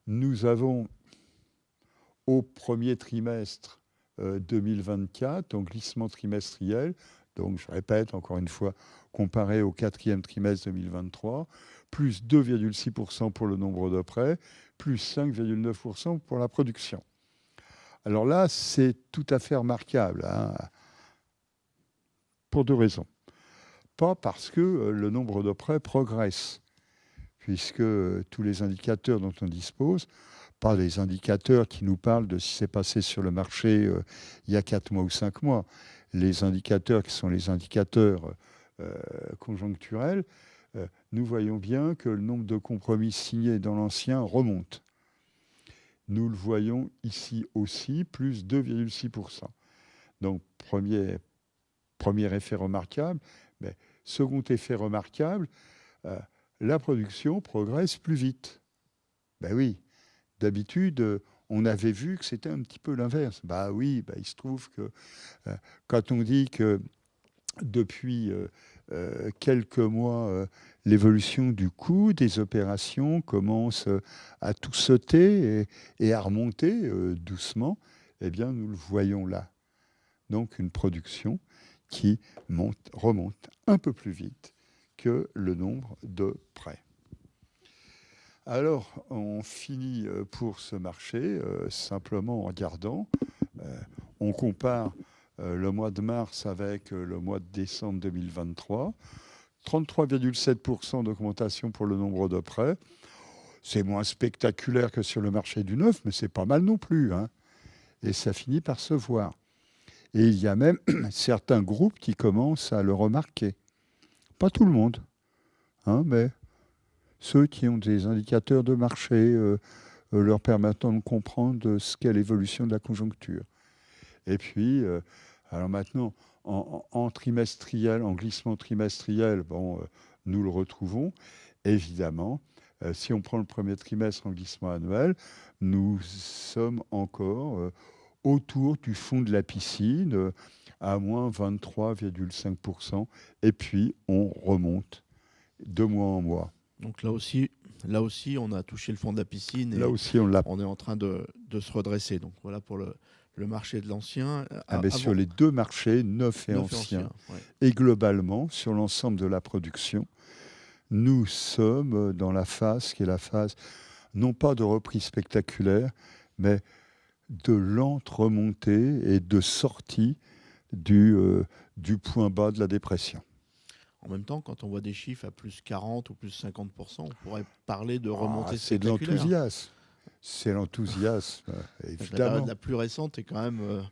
nous avons au premier trimestre 2024, en glissement trimestriel, donc je répète encore une fois, comparé au quatrième trimestre 2023, plus 2,6% pour le nombre de prêts, plus 5,9% pour la production. Alors là, c'est tout à fait remarquable, hein, pour deux raisons. Pas parce que le nombre de prêts progresse, puisque tous les indicateurs dont on dispose, pas des indicateurs qui nous parlent de ce qui s'est passé sur le marché il y a 4 mois ou 5 mois, les indicateurs qui sont les indicateurs conjoncturels, nous voyons bien que le nombre de compromis signés dans l'ancien remonte. Nous le voyons ici aussi, plus 2,6%. Donc, premier effet remarquable. Mais second effet remarquable, la production progresse plus vite. Ben oui, d'habitude, on avait vu que c'était un petit peu l'inverse. Ben oui, il se trouve que quand on dit que depuis quelques mois, l'évolution du coût des opérations commence à tout sauter et à remonter doucement, eh bien, nous le voyons là. Donc, une production qui remonte un peu plus vite que le nombre de prêts. Alors, on finit pour ce marché simplement en regardant. On compare le mois de mars avec le mois de décembre 2023. 33,7% d'augmentation pour le nombre de prêts. C'est moins spectaculaire que sur le marché du neuf, mais c'est pas mal non plus, hein. Et ça finit par se voir. Et il y a même certains groupes qui commencent à le remarquer. Pas tout le monde, hein, mais ceux qui ont des indicateurs de marché leur permettant de comprendre ce qu'est l'évolution de la conjoncture. Et puis, alors maintenant, en trimestriel, en glissement trimestriel, nous le retrouvons. Évidemment, si on prend le premier trimestre en glissement annuel, nous sommes encore autour du fond de la piscine, à moins 23,5%. Et puis, on remonte de mois en mois. Donc là aussi, on a touché le fond de la piscine et Là aussi, on l'a. on est en train de se redresser. Donc voilà pour le marché de l'ancien. Sur les deux marchés, neuf et anciens, ouais. et globalement, sur l'ensemble de la production, nous sommes dans la phase qui est la phase, non pas de reprise spectaculaire, mais de lente remontée et de sortie du point bas de la dépression. En même temps, quand on voit des chiffres à plus 40 ou plus 50%, on pourrait parler de remontée c'est de spectaculaire. l'enthousiasme. C'est l'enthousiasme, évidemment. La période la plus récente est quand même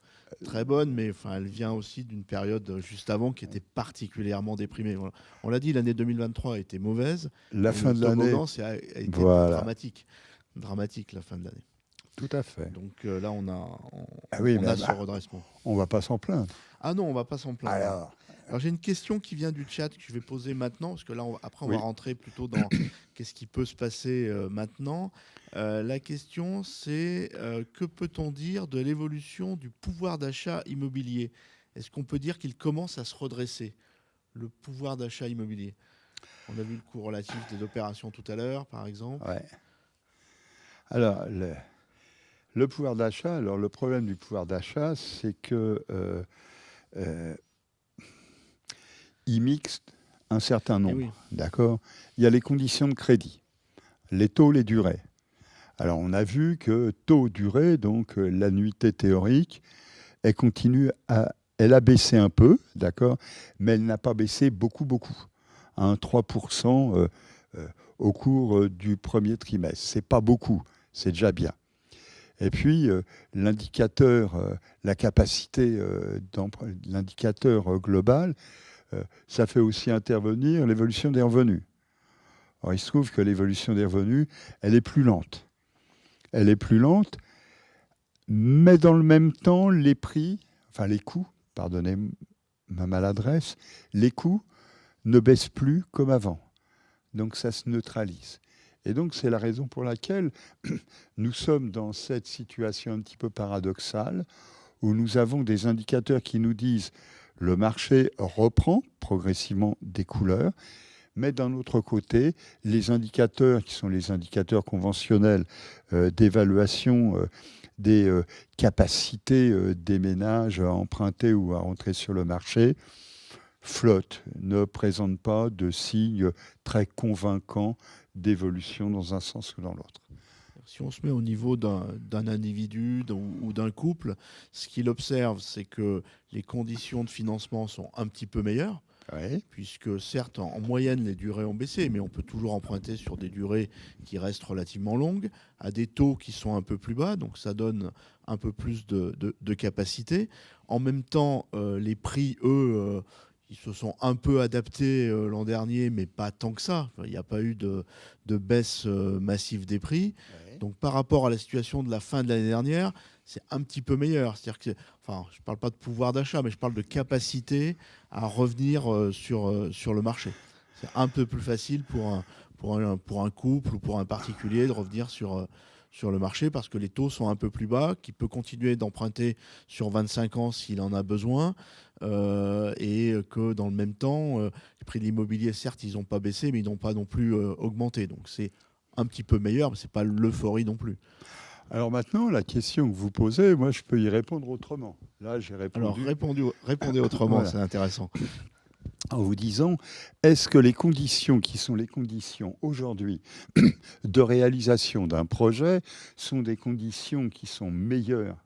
très bonne, mais elle vient aussi d'une période juste avant qui était particulièrement déprimée. Voilà. On l'a dit, l'année 2023 a été mauvaise. La fin de l'année a été dramatique. Dramatique, la fin de l'année. Tout à fait. Donc là, on a ce redressement. On ne va pas s'en plaindre. Ah non, on ne va pas s'en plaindre. Alors j'ai une question qui vient du chat que je vais poser maintenant, parce que là, on va rentrer plutôt dans qu'est-ce qui peut se passer maintenant. La question, c'est que peut-on dire de l'évolution du pouvoir d'achat immobilier ? Est-ce qu'on peut dire qu'il commence à se redresser, le pouvoir d'achat immobilier ? On a vu le coût relatif des opérations tout à l'heure, par exemple. Ouais. Alors, le pouvoir d'achat, le problème du pouvoir d'achat, c'est que il mixe un certain nombre. Oui. D'accord ? Il y a les conditions de crédit, les taux, les durées. Alors, on a vu que taux, durée, donc l'annuité théorique, elle a baissé un peu, d'accord, mais elle n'a pas baissé beaucoup, 3% au cours du premier trimestre. C'est pas beaucoup, c'est déjà bien. Et puis, l'indicateur, la capacité, l'indicateur global, ça fait aussi intervenir l'évolution des revenus. Alors, il se trouve que l'évolution des revenus, elle est plus lente. Elle est plus lente, mais dans le même temps, les coûts, pardonnez ma maladresse, les coûts ne baissent plus comme avant. Donc, ça se neutralise. Et donc, c'est la raison pour laquelle nous sommes dans cette situation un petit peu paradoxale, où nous avons des indicateurs qui nous disent le marché reprend progressivement des couleurs, mais d'un autre côté, les indicateurs qui sont les indicateurs conventionnels d'évaluation des capacités des ménages à emprunter ou à rentrer sur le marché flottent, ne présentent pas de signes très convaincants d'évolution dans un sens ou dans l'autre. Si on se met au niveau d'un individu ou d'un couple, ce qu'il observe, c'est que les conditions de financement sont un petit peu meilleures, puisque certes, en moyenne, les durées ont baissé, mais on peut toujours emprunter sur des durées qui restent relativement longues, à des taux qui sont un peu plus bas, donc ça donne un peu plus de capacité. En même temps, les prix, eux, ils se sont un peu adaptés l'an dernier, mais pas tant que ça. Il n'y a pas eu de baisse massive des prix. Ouais. Donc par rapport à la situation de la fin de l'année dernière, c'est un petit peu meilleur. C'est-à-dire que, je ne parle pas de pouvoir d'achat, mais je parle de capacité à revenir sur le marché. C'est un peu plus facile pour un couple ou pour un particulier de revenir sur le marché parce que les taux sont un peu plus bas, qu'il peut continuer d'emprunter sur 25 ans s'il en a besoin. Et que dans le même temps, les prix de l'immobilier, certes, ils n'ont pas baissé, mais ils n'ont pas non plus augmenté. Donc c'est un petit peu meilleur, mais ce n'est pas l'euphorie non plus. Alors maintenant, la question que vous posez, moi, je peux y répondre autrement. Là, j'ai répondu. Alors répondez autrement, voilà. C'est intéressant. En vous disant, est-ce que les conditions qui sont les conditions aujourd'hui de réalisation d'un projet sont des conditions qui sont meilleures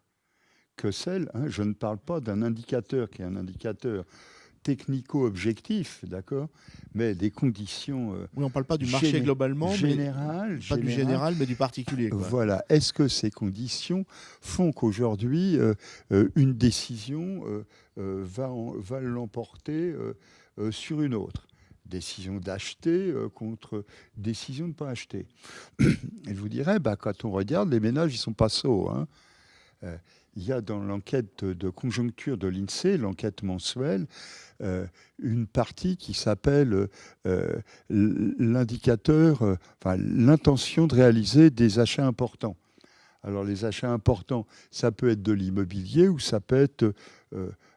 que celles, je ne parle pas d'un indicateur qui est un indicateur technico-objectif, d'accord, mais des conditions oui, on ne parle pas du marché globalement, pas du général, mais du particulier. Quoi. Voilà. Est-ce que ces conditions font qu'aujourd'hui, une décision va l'emporter sur une autre ? décision d'acheter contre décision de ne pas acheter. Et je vous dirais, quand on regarde, les ménages, ils ne sont pas sots. Hein. Il y a dans l'enquête de conjoncture de l'INSEE, l'enquête mensuelle, une partie qui s'appelle l'indicateur, l'intention de réaliser des achats importants. Alors les achats importants, ça peut être de l'immobilier ou ça peut être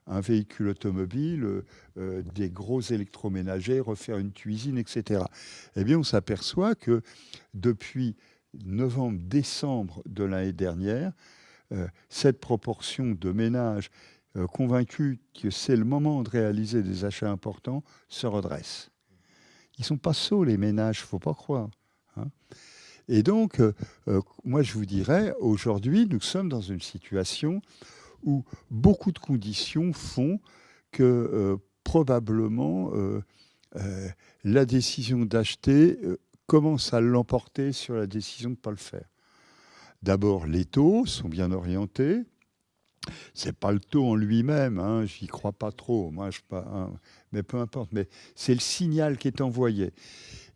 un véhicule automobile, des gros électroménagers, refaire une cuisine, etc. Eh bien, on s'aperçoit que depuis novembre-décembre de l'année dernière, cette proportion de ménages convaincus que c'est le moment de réaliser des achats importants se redresse. Ils ne sont pas sots, les ménages, il ne faut pas croire. Hein. Et donc, moi, je vous dirais, aujourd'hui, nous sommes dans une situation où beaucoup de conditions font que probablement la décision d'acheter commence à l'emporter sur la décision de ne pas le faire. D'abord, les taux sont bien orientés. Ce n'est pas le taux en lui-même, hein, je n'y crois pas trop, moi, mais peu importe. Mais c'est le signal qui est envoyé.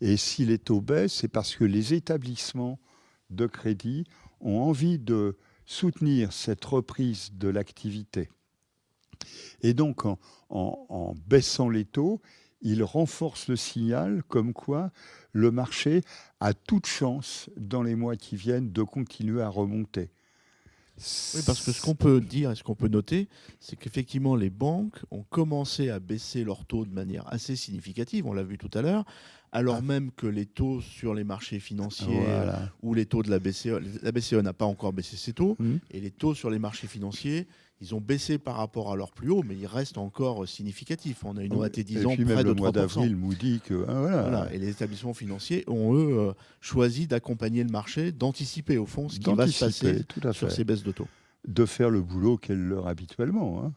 Et si les taux baissent, c'est parce que les établissements de crédit ont envie de soutenir cette reprise de l'activité. Et donc, en baissant les taux, ils renforcent le signal comme quoi le marché a toute chance, dans les mois qui viennent, de continuer à remonter. Oui, parce que ce qu'on peut dire et ce qu'on peut noter, c'est qu'effectivement, les banques ont commencé à baisser leurs taux de manière assez significative, on l'a vu tout à l'heure, alors même que les taux sur les marchés financiers ou les taux de la BCE n'a pas encore baissé ses taux, et les taux sur les marchés financiers, ils ont baissé par rapport à leur plus haut, mais ils restent encore significatifs. On a une OAT 10 ans près de 3%. Et puis même le mois d'avril nous dit que... Voilà. Et les établissements financiers ont, eux, choisi d'accompagner le marché, d'anticiper au fond ce qui va se passer sur ces baisses de taux. De faire le boulot qu'elle leur habituellement. Hein.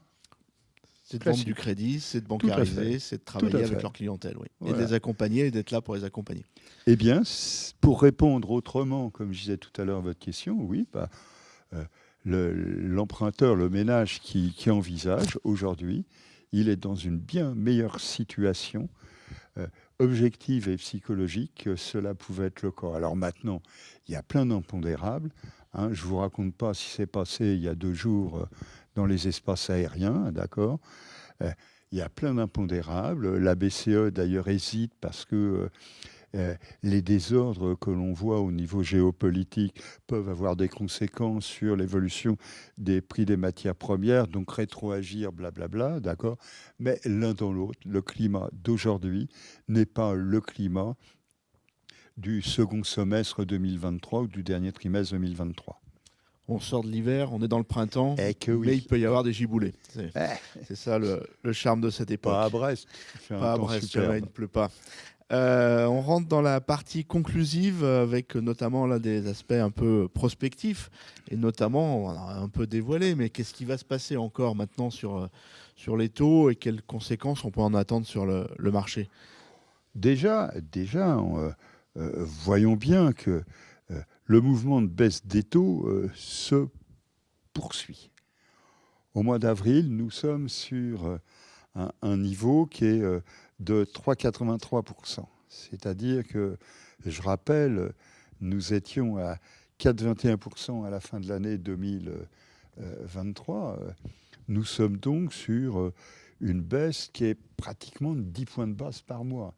C'est de vendre du crédit, c'est de bancariser, c'est de travailler avec leur clientèle. Oui. Voilà. Et de les accompagner et d'être là pour les accompagner. Eh bien, pour répondre autrement, comme je disais tout à l'heure à votre question, oui, l'emprunteur, le ménage qui envisage aujourd'hui, il est dans une bien meilleure situation objective et psychologique que cela pouvait être le cas. Alors maintenant, il y a plein d'impondérables. Hein, je ne vous raconte pas ce qui s'est passé il y a 2 jours dans les espaces aériens, d'accord. Il y a plein d'impondérables. La BCE, d'ailleurs, hésite parce que les désordres que l'on voit au niveau géopolitique peuvent avoir des conséquences sur l'évolution des prix des matières premières, donc rétroagir, blablabla, d'accord. Mais l'un dans l'autre, le climat d'aujourd'hui n'est pas le climat du second semestre 2023 ou du dernier trimestre 2023. On sort de l'hiver, on est dans le printemps, mais il peut y avoir des giboulées. C'est ça le charme de cette époque. Pas à Brest. Pas à Brest, il ne pleut pas. On rentre dans la partie conclusive avec notamment là, des aspects un peu prospectifs et notamment, on a un peu dévoilé, mais qu'est-ce qui va se passer encore maintenant sur les taux et quelles conséquences on peut en attendre sur le marché ? Déjà voyons bien que le mouvement de baisse des taux se poursuit. Au mois d'avril, nous sommes sur un niveau qui est de 3,83%. C'est-à-dire que, je rappelle, nous étions à 4,21% à la fin de l'année 2023. Nous sommes donc sur une baisse qui est pratiquement de 10 points de base par mois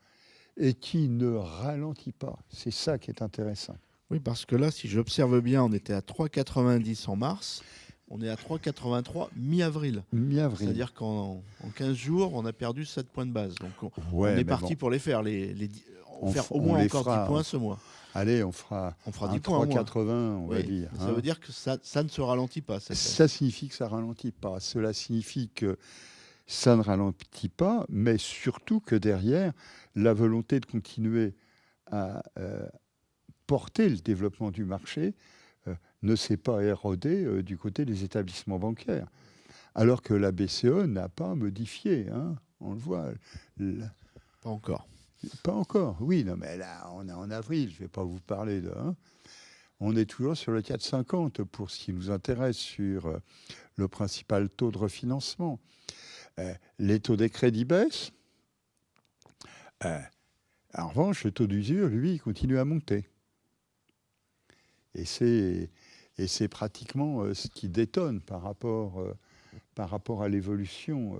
et qui ne ralentit pas. C'est ça qui est intéressant. Oui, parce que là, si j'observe bien, on était à 3,90 en mars. On est à 3,83 mi-avril. Mi-avril. C'est-à-dire qu'en 15 jours, on a perdu 7 points de base. Donc on est parti pour les faire. Faire au moins encore 10 points ce mois. Allez, on fera 10 points 3,80, on va dire. Ça veut dire que ça ne se ralentit pas. Ça signifie que ça ne ralentit pas. Cela signifie que ça ne ralentit pas, mais surtout que derrière, la volonté de continuer à porter le développement du marché ne s'est pas érodée du côté des établissements bancaires. Alors que la BCE n'a pas modifié, hein, on le voit. Pas encore. Pas encore, oui, non, mais là, on est en avril, je ne vais pas vous parler de... Hein. On est toujours sur le 4,50 pour ce qui nous intéresse sur le principal taux de refinancement. Les taux des crédits baissent. Euh, En revanche, le taux d'usure, lui, il continue à monter. Et c'est pratiquement ce qui détonne par rapport à l'évolution.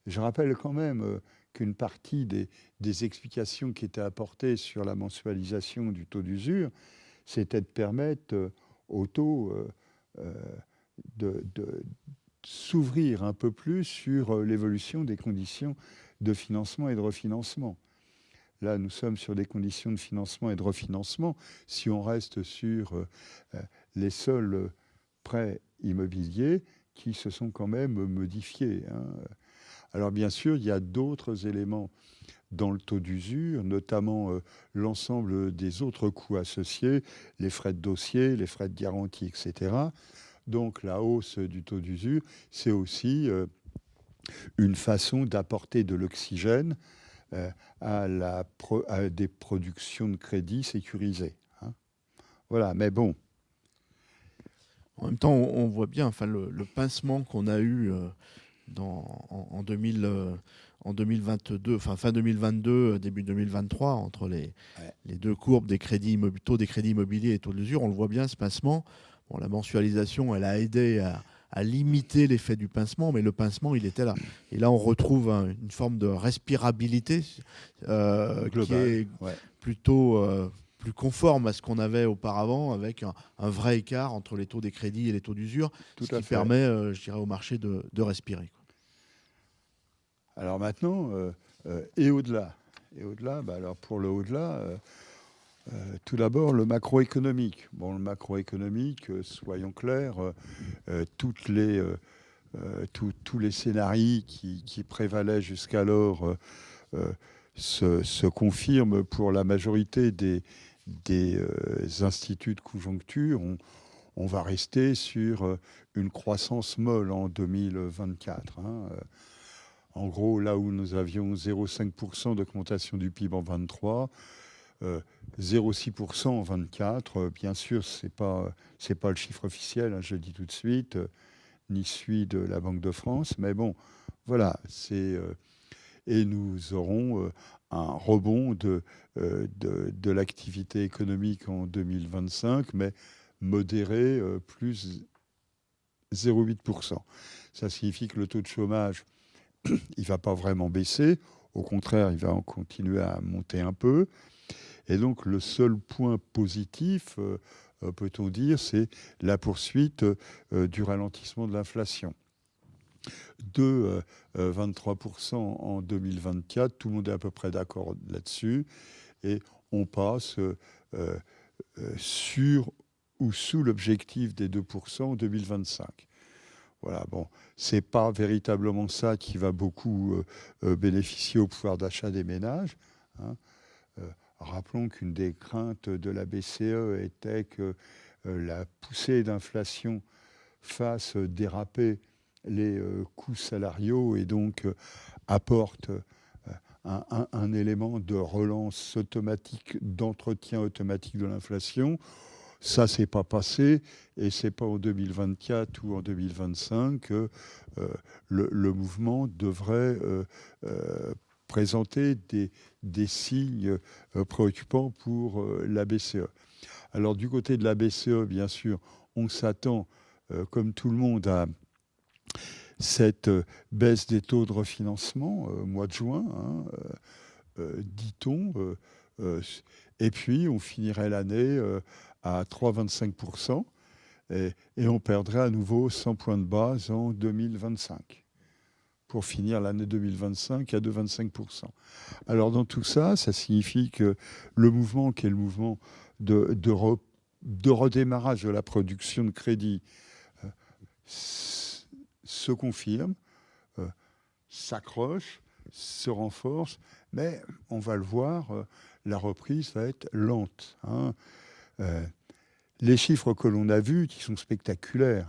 Je rappelle quand même qu'une partie des explications qui étaient apportées sur la mensualisation du taux d'usure, c'était de permettre au taux de s'ouvrir un peu plus sur l'évolution des conditions de financement et de refinancement. Là, nous sommes sur des conditions de financement et de refinancement. Si on reste sur les seuls prêts immobiliers qui se sont quand même modifiés. Alors bien sûr, il y a d'autres éléments dans le taux d'usure, notamment l'ensemble des autres coûts associés, les frais de dossier, les frais de garantie, etc. Donc la hausse du taux d'usure, c'est aussi une façon d'apporter de l'oxygène à des productions de crédit sécurisées. Voilà, mais bon. En même temps, on voit bien le pincement qu'on a eu en 2022, fin 2022, début 2023, entre les deux courbes des taux des crédits immobiliers et taux d'usure. On le voit bien, ce pincement. Bon, la mensualisation, elle a aidé à limiter l'effet du pincement, mais le pincement, il était là. Et là, on retrouve une forme de respirabilité qui est plutôt plus conforme à ce qu'on avait auparavant, avec un vrai écart entre les taux des crédits et les taux d'usure, ce qui permet, je dirais, au marché de respirer. Alors maintenant, et au-delà, alors pour le au-delà, tout d'abord le macroéconomique. Bon, le macroéconomique, soyons clairs, tous les scénarios qui prévalaient jusqu'alors se confirment pour la majorité des instituts de conjoncture. On va rester sur une croissance molle en 2024. En gros, là où nous avions 0,5% d'augmentation du PIB en 23, 0,6% en 24. Bien sûr, c'est pas le chiffre officiel, je le dis tout de suite, ni celui de la Banque de France, mais bon, voilà, et nous aurons un rebond de l'activité économique en 2025, mais modéré, plus 0,8%. Ça signifie que le taux de chômage, il ne va pas vraiment baisser. Au contraire, il va en continuer à monter un peu. Et donc, le seul point positif, peut-on dire, c'est la poursuite du ralentissement de l'inflation. De 23% en 2024, tout le monde est à peu près d'accord là-dessus. Et on passe sur ou sous l'objectif des 2% en 2025. Voilà, bon, c'est pas véritablement ça qui va beaucoup bénéficier au pouvoir d'achat des ménages. Rappelons qu'une des craintes de la BCE était que la poussée d'inflation fasse déraper les coûts salariaux et donc apporte un élément de relance automatique, d'entretien automatique de l'inflation. Ça, c'est pas passé, et c'est pas en 2024 ou en 2025 que le mouvement devrait présenter des signes préoccupants pour la BCE. Alors, du côté de la BCE, bien sûr, on s'attend, comme tout le monde, à cette baisse des taux de refinancement au mois de juin, dit-on. Et puis, on finirait l'année à 3,25%, et on perdrait à nouveau 100 points de base en 2025, pour finir l'année 2025 à 2,25%. Alors, dans tout ça, ça signifie que le mouvement, qui est le mouvement de redémarrage de la production de crédit, se confirme, s'accroche, se renforce, mais on va le voir, la reprise va être lente. Les chiffres que l'on a vus, qui sont spectaculaires,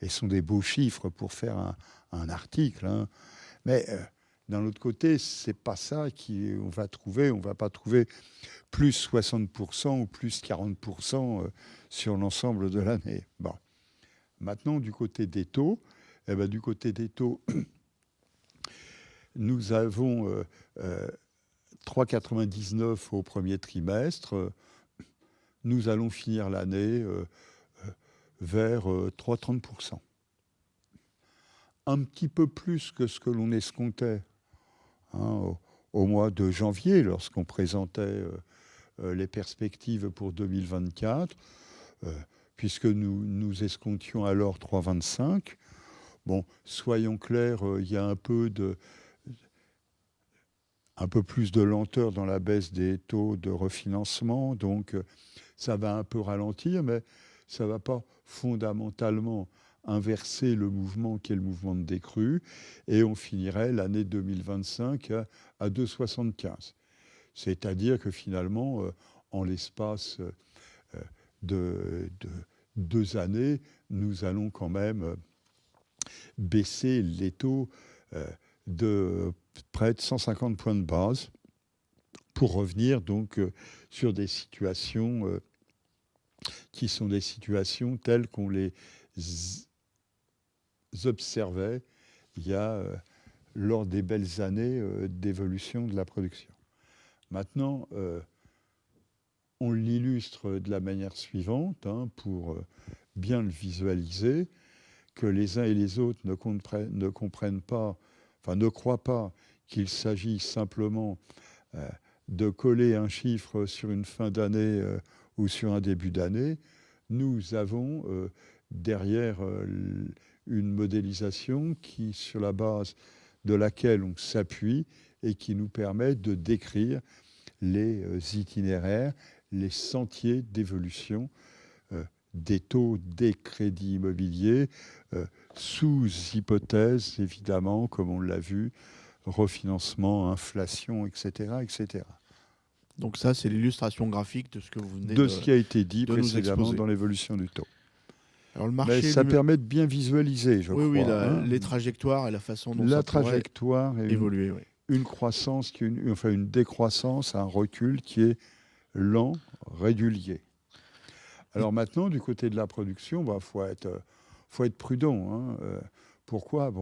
et sont des beaux chiffres pour faire un article, mais d'un autre côté, c'est pas ça qu'on va trouver. On va pas trouver plus 60% ou plus 40% sur l'ensemble de l'année. Bon. Maintenant, du côté des taux, nous avons 3,99 au premier trimestre. Nous allons finir l'année vers 3,30%. Un petit peu plus que ce que l'on escomptait au mois de janvier, lorsqu'on présentait les perspectives pour 2024, puisque nous escomptions alors 3,25. Bon, soyons clairs, il y a un peu plus de lenteur dans la baisse des taux de refinancement, donc ça va un peu ralentir, mais ça ne va pas fondamentalement inverser le mouvement qui est le mouvement de décrue, et on finirait l'année 2025 à 2,75. C'est-à-dire que finalement, en l'espace de 2 années, nous allons quand même baisser les taux de près de 150 points de base pour revenir donc sur des situations qui sont des situations telles qu'on les observait il y a lors des belles années d'évolution de la production. Maintenant, on l'illustre de la manière suivante, pour bien le visualiser, que les uns et les autres ne comprennent pas, enfin ne croient pas qu'il s'agit simplement de coller un chiffre sur une fin d'année ou sur un début d'année. Nous avons derrière une modélisation sur la base de laquelle on s'appuie et qui nous permet de décrire les itinéraires, les sentiers d'évolution des taux des crédits immobiliers, sous hypothèse, évidemment, comme on l'a vu, refinancement, inflation, etc., etc. Donc ça, c'est l'illustration graphique de ce que vous venez de ce qui a été dit de nous précédemment exposer. dans l'évolution du taux. Alors, le marché, Mais ça permet de bien visualiser, je crois. Oui, les trajectoires et la façon dont la ça pourrait trajectoire et évoluer. Oui. une croissance, une décroissance, un recul qui est lent, régulier. Alors maintenant, du côté de la production, faut être prudent. Pourquoi ?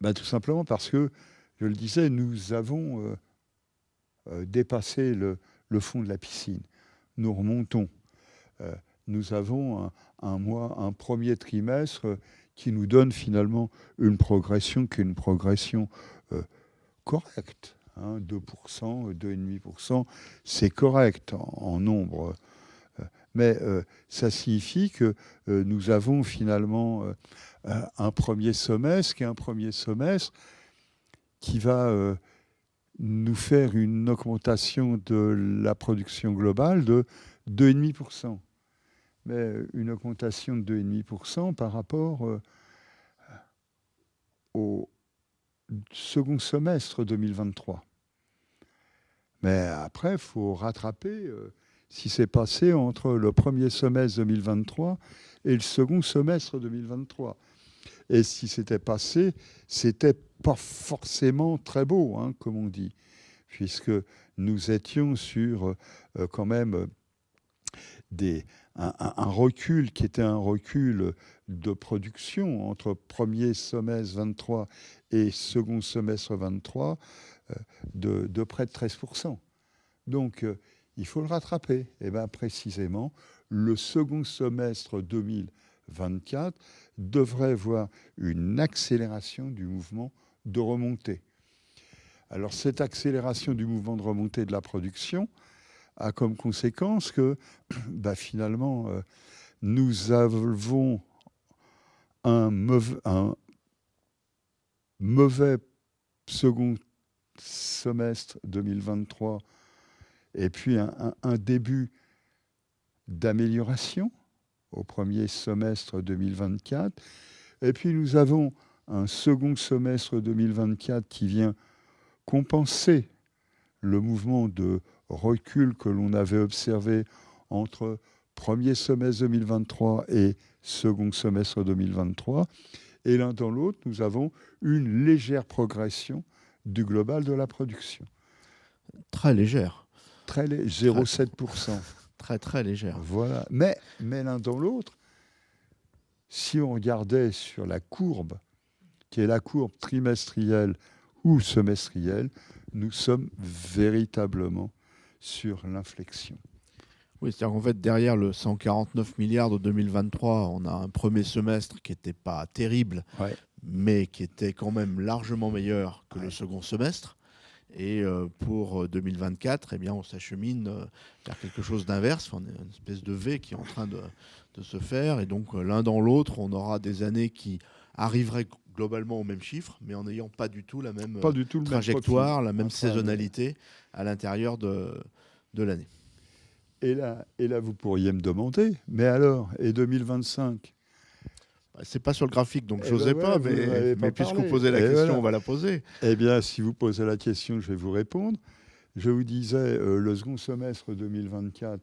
Tout simplement parce que, je le disais, nous avons dépassé le fond de la piscine. Nous remontons. Nous avons un premier trimestre qui nous donne finalement une progression qui est une progression correcte. 2%, 2,5%, c'est correct en nombre. Mais ça signifie que nous avons finalement un premier semestre qui va nous faire une augmentation de la production globale de 2,5%. Mais une augmentation de 2,5% par rapport au second semestre 2023. Mais après, il faut rattraper ce qui s'est passé entre le premier semestre 2023 et le second semestre 2023. Et ce qui s'était passé, c'était pas forcément très beau, comme on dit, puisque nous étions sur quand même un recul qui était un recul de production entre premier semestre 23 et second semestre 23 de près de 13%. Donc, il faut le rattraper. Et bien, précisément, le second semestre 2024 devrait voir une accélération du mouvement de remontée. Alors, cette accélération du mouvement de remontée de la production a comme conséquence que, finalement, nous avons un mauvais second semestre 2023 et puis un début d'amélioration au premier semestre 2024. Et puis nous avons un second semestre 2024 qui vient compenser le mouvement de recul que l'on avait observé entre premier semestre 2023 et second semestre 2023. Et l'un dans l'autre, nous avons une légère progression du global de la production. Très légère. 0,7%. Très légère. Voilà. Mais l'un dans l'autre, si on regardait sur la courbe, qui est la courbe trimestrielle ou semestriel, nous sommes véritablement sur l'inflexion. Oui, c'est-à-dire qu'en fait, derrière le 149 milliards de 2023, on a un premier semestre qui n'était pas terrible, Ouais. mais qui était quand même largement meilleur que le Ouais. second semestre. Et pour 2024, eh bien, on s'achemine vers quelque chose d'inverse, enfin, une espèce de V qui est en train de se faire. Et donc, l'un dans l'autre, on aura des années qui arriveraient globalement au même chiffre, mais en n'ayant pas du tout la même Pas du tout le même trajectoire, profil. la même Enfin, saisonnalité à l'intérieur de l'année. et là, vous pourriez me demander, mais alors, et 2025? C'est pas sur le graphique, donc Eh ben j'osais voilà, pas, vous n'en avez mais pas puisque vous parlé. posez la Et question, on voilà. va la poser. Eh bien, si vous posez la question, je vais vous répondre. Je vous disais, le second semestre 2024,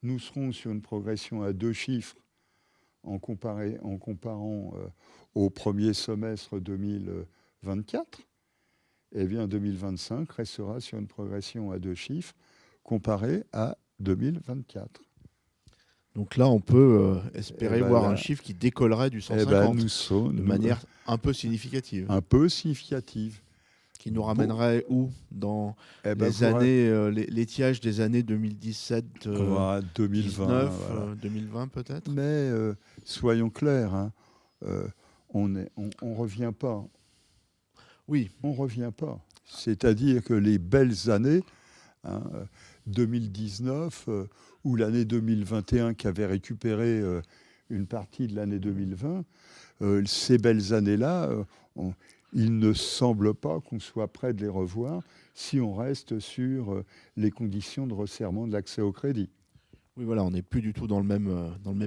nous serons sur une progression à 2 chiffres en comparant au premier semestre 2024. Eh bien, 2025 restera sur une progression à 2 chiffres comparée à 2024. Donc là, on peut Et espérer ben voir un là, chiffre qui décollerait du eh ben 150 nous sommes de manière un peu significative, un peu significative. qui nous Bon, ramènerait où dans eh ben les années, l'étiage des années 2017, voilà, 2020, 19, voilà. 2020 peut-être. Mais soyons clairs, hein, on revient pas. Oui, On revient pas. C'est-à-dire que les belles années, hein, 2019 ou l'année 2021 qui avait récupéré une partie de l'année 2020, ces belles années-là, il ne semble pas qu'on soit prêt de les revoir si on reste sur les conditions de resserrement de l'accès au crédit. oui, voilà, on n'est plus du tout dans le même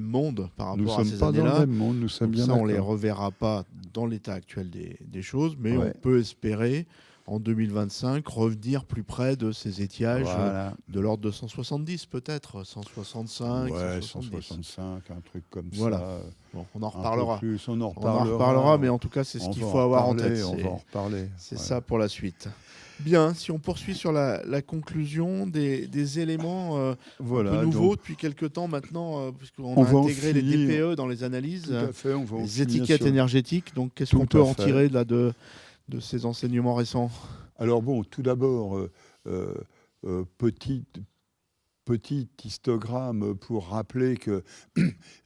monde par Nous ne rapport à sommes ces pas dans le années-là. même monde, nous sommes Donc bien ça, on ne les d'accord. reverra pas dans l'état actuel des choses, mais on Ouais, peut espérer en 2025 revenir plus près de ces étiages voilà. de l'ordre de 170 peut-être, 165, Ouais, 170. 165, un truc comme Voilà. ça, Bon, on en un peu reparlera. plus. On en On en reparlera, mais reparlera. en tout cas, c'est ce On qu'il va faut en avoir en tête. reparler, on va en reparler. C'est Voilà. ça pour la suite. Bien, si on poursuit sur la conclusion des éléments un peu Voilà, donc nouveaux depuis quelques temps maintenant, puisqu'on on a va en intégré les finir. DPE dans les analyses, Tout à fait, on va en les finir étiquettes sur. énergétiques. Donc, qu'est-ce qu'on Tout peut à en fait. tirer là, de ces enseignements récents? Alors bon, tout d'abord, euh, petit, petit histogramme pour rappeler que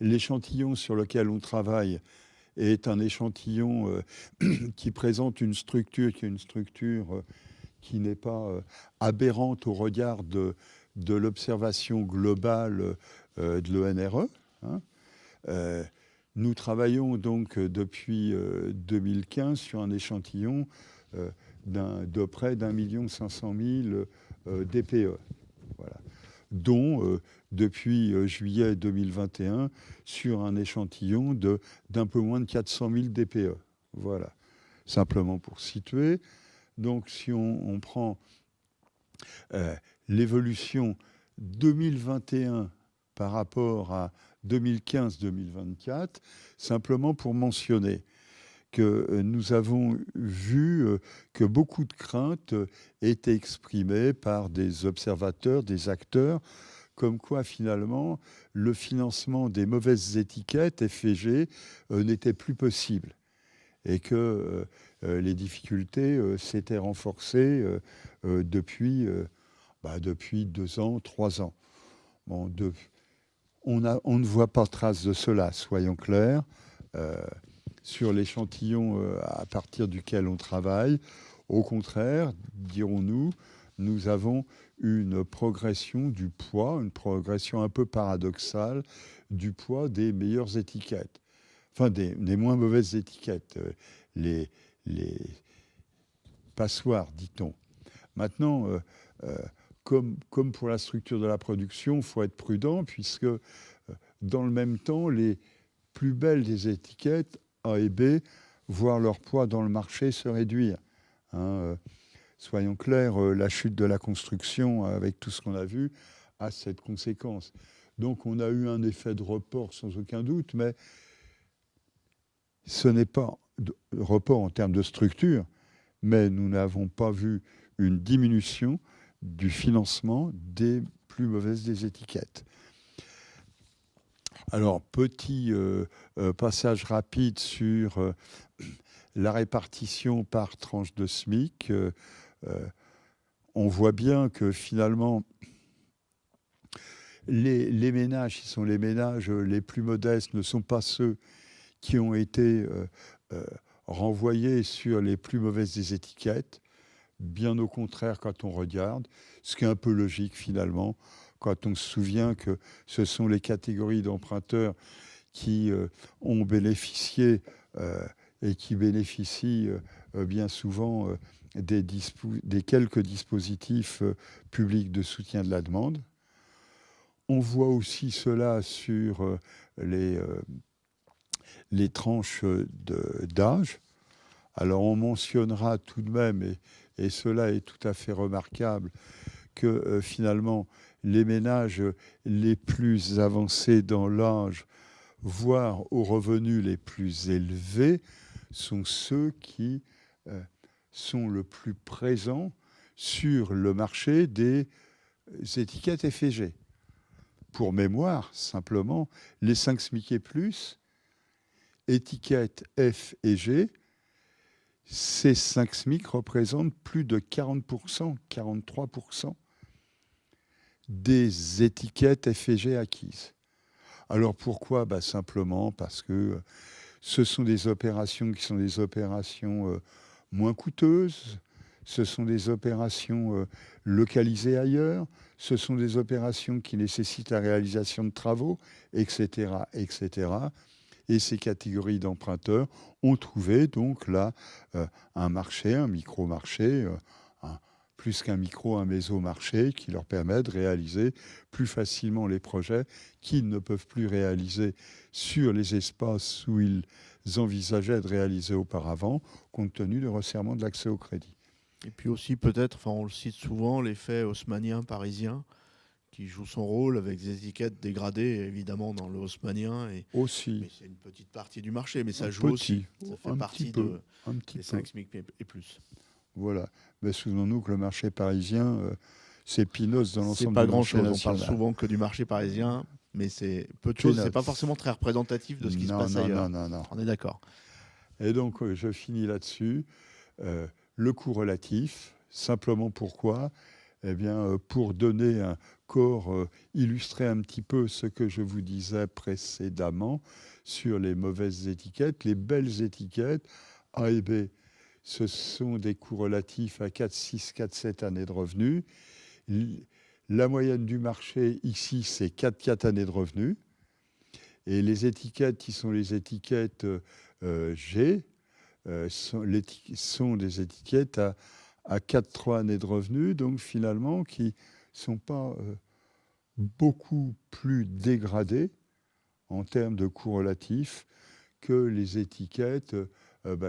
l'échantillon sur lequel on travaille est un échantillon qui présente une structure qui est une structure qui n'est pas aberrante au regard de l'observation globale de l'ONRE. Hein. Nous travaillons donc depuis 2015 sur un échantillon de près d'1,5 million DPE, voilà. Dont depuis juillet 2021 sur un échantillon d'un peu moins de 400 000 DPE. Voilà, simplement pour situer. Donc si on prend l'évolution 2021 par rapport à 2015-2024, simplement pour mentionner que nous avons vu que beaucoup de craintes étaient exprimées par des observateurs, des acteurs, comme quoi finalement le financement des mauvaises étiquettes FG n'était plus possible et que les difficultés s'étaient renforcées depuis 2 ans, 3 ans. Bon, on ne voit pas trace de cela, soyons clairs. Sur l'échantillon à partir duquel on travaille. Au contraire, dirons-nous, nous avons une progression du poids, une progression un peu paradoxale du poids des meilleures étiquettes, enfin des moins mauvaises étiquettes, les passoires, dit-on. Maintenant, comme pour la structure de la production, il faut être prudent puisque dans le même temps, les plus belles des étiquettes A et B voient leur poids dans le marché se réduire. Hein, soyons clairs, la chute de la construction, avec tout ce qu'on a vu, a cette conséquence. Donc on a eu un effet de report sans aucun doute, mais ce n'est pas de report en termes de structure, mais nous n'avons pas vu une diminution du financement des plus mauvaises des étiquettes. Alors, petit passage rapide sur la répartition par tranche de SMIC, on voit bien que finalement, les ménages qui sont les ménages les plus modestes ne sont pas ceux qui ont été renvoyés sur les plus mauvaises des étiquettes. Bien au contraire, quand on regarde, ce qui est un peu logique finalement, quand on se souvient que ce sont les catégories d'emprunteurs qui ont bénéficié et qui bénéficient bien souvent des quelques dispositifs publics de soutien de la demande. On voit aussi cela sur les tranches d'âge. Alors on mentionnera tout de même, et cela est tout à fait remarquable, que finalement les ménages les plus avancés dans l'âge, voire aux revenus les plus élevés, sont ceux qui sont le plus présents sur le marché des étiquettes F&G. Pour mémoire, simplement, les 5 SMIC et plus, étiquettes F et G, ces 5 SMIC représentent plus de 40%, 43% des étiquettes F et G acquises. Alors pourquoi ? Simplement parce que ce sont des opérations qui sont des opérations moins coûteuses, ce sont des opérations localisées ailleurs, ce sont des opérations qui nécessitent la réalisation de travaux, etc., etc. Et ces catégories d'emprunteurs ont trouvé donc là un marché, un micro-marché, plus qu'un micro, un méso-marché qui leur permet de réaliser plus facilement les projets qu'ils ne peuvent plus réaliser sur les espaces où ils envisageaient de réaliser auparavant, compte tenu du resserrement de l'accès au crédit. Et puis aussi peut-être, enfin on le cite souvent, l'effet haussmannien parisien qui joue son rôle avec des étiquettes dégradées évidemment dans le haussmannien. Aussi. Mais c'est une petite partie du marché, mais ça joue aussi. Ça fait partie des 5 SMIC et plus. Voilà. Mais souvenons-nous que le marché parisien, c'est peanuts dans l'ensemble. C'est pas grand-chose. On parle souvent que du marché parisien, mais c'est peu de choses. C'est pas forcément très représentatif de ce qui se passe ailleurs. Non. On est d'accord. Et donc, je finis là-dessus. Le coût relatif, simplement pourquoi ? Eh bien, pour donner un corps, illustrer un petit peu ce que je vous disais précédemment sur les mauvaises étiquettes, les belles étiquettes A et B, ce sont des coûts relatifs à 4, 6, 4, 7 années de revenus. La moyenne du marché ici, c'est 4 années de revenus. Et les étiquettes qui sont les étiquettes G, sont des étiquettes à 4-3 années de revenus, donc finalement qui ne sont pas beaucoup plus dégradées en termes de coûts relatifs que les étiquettes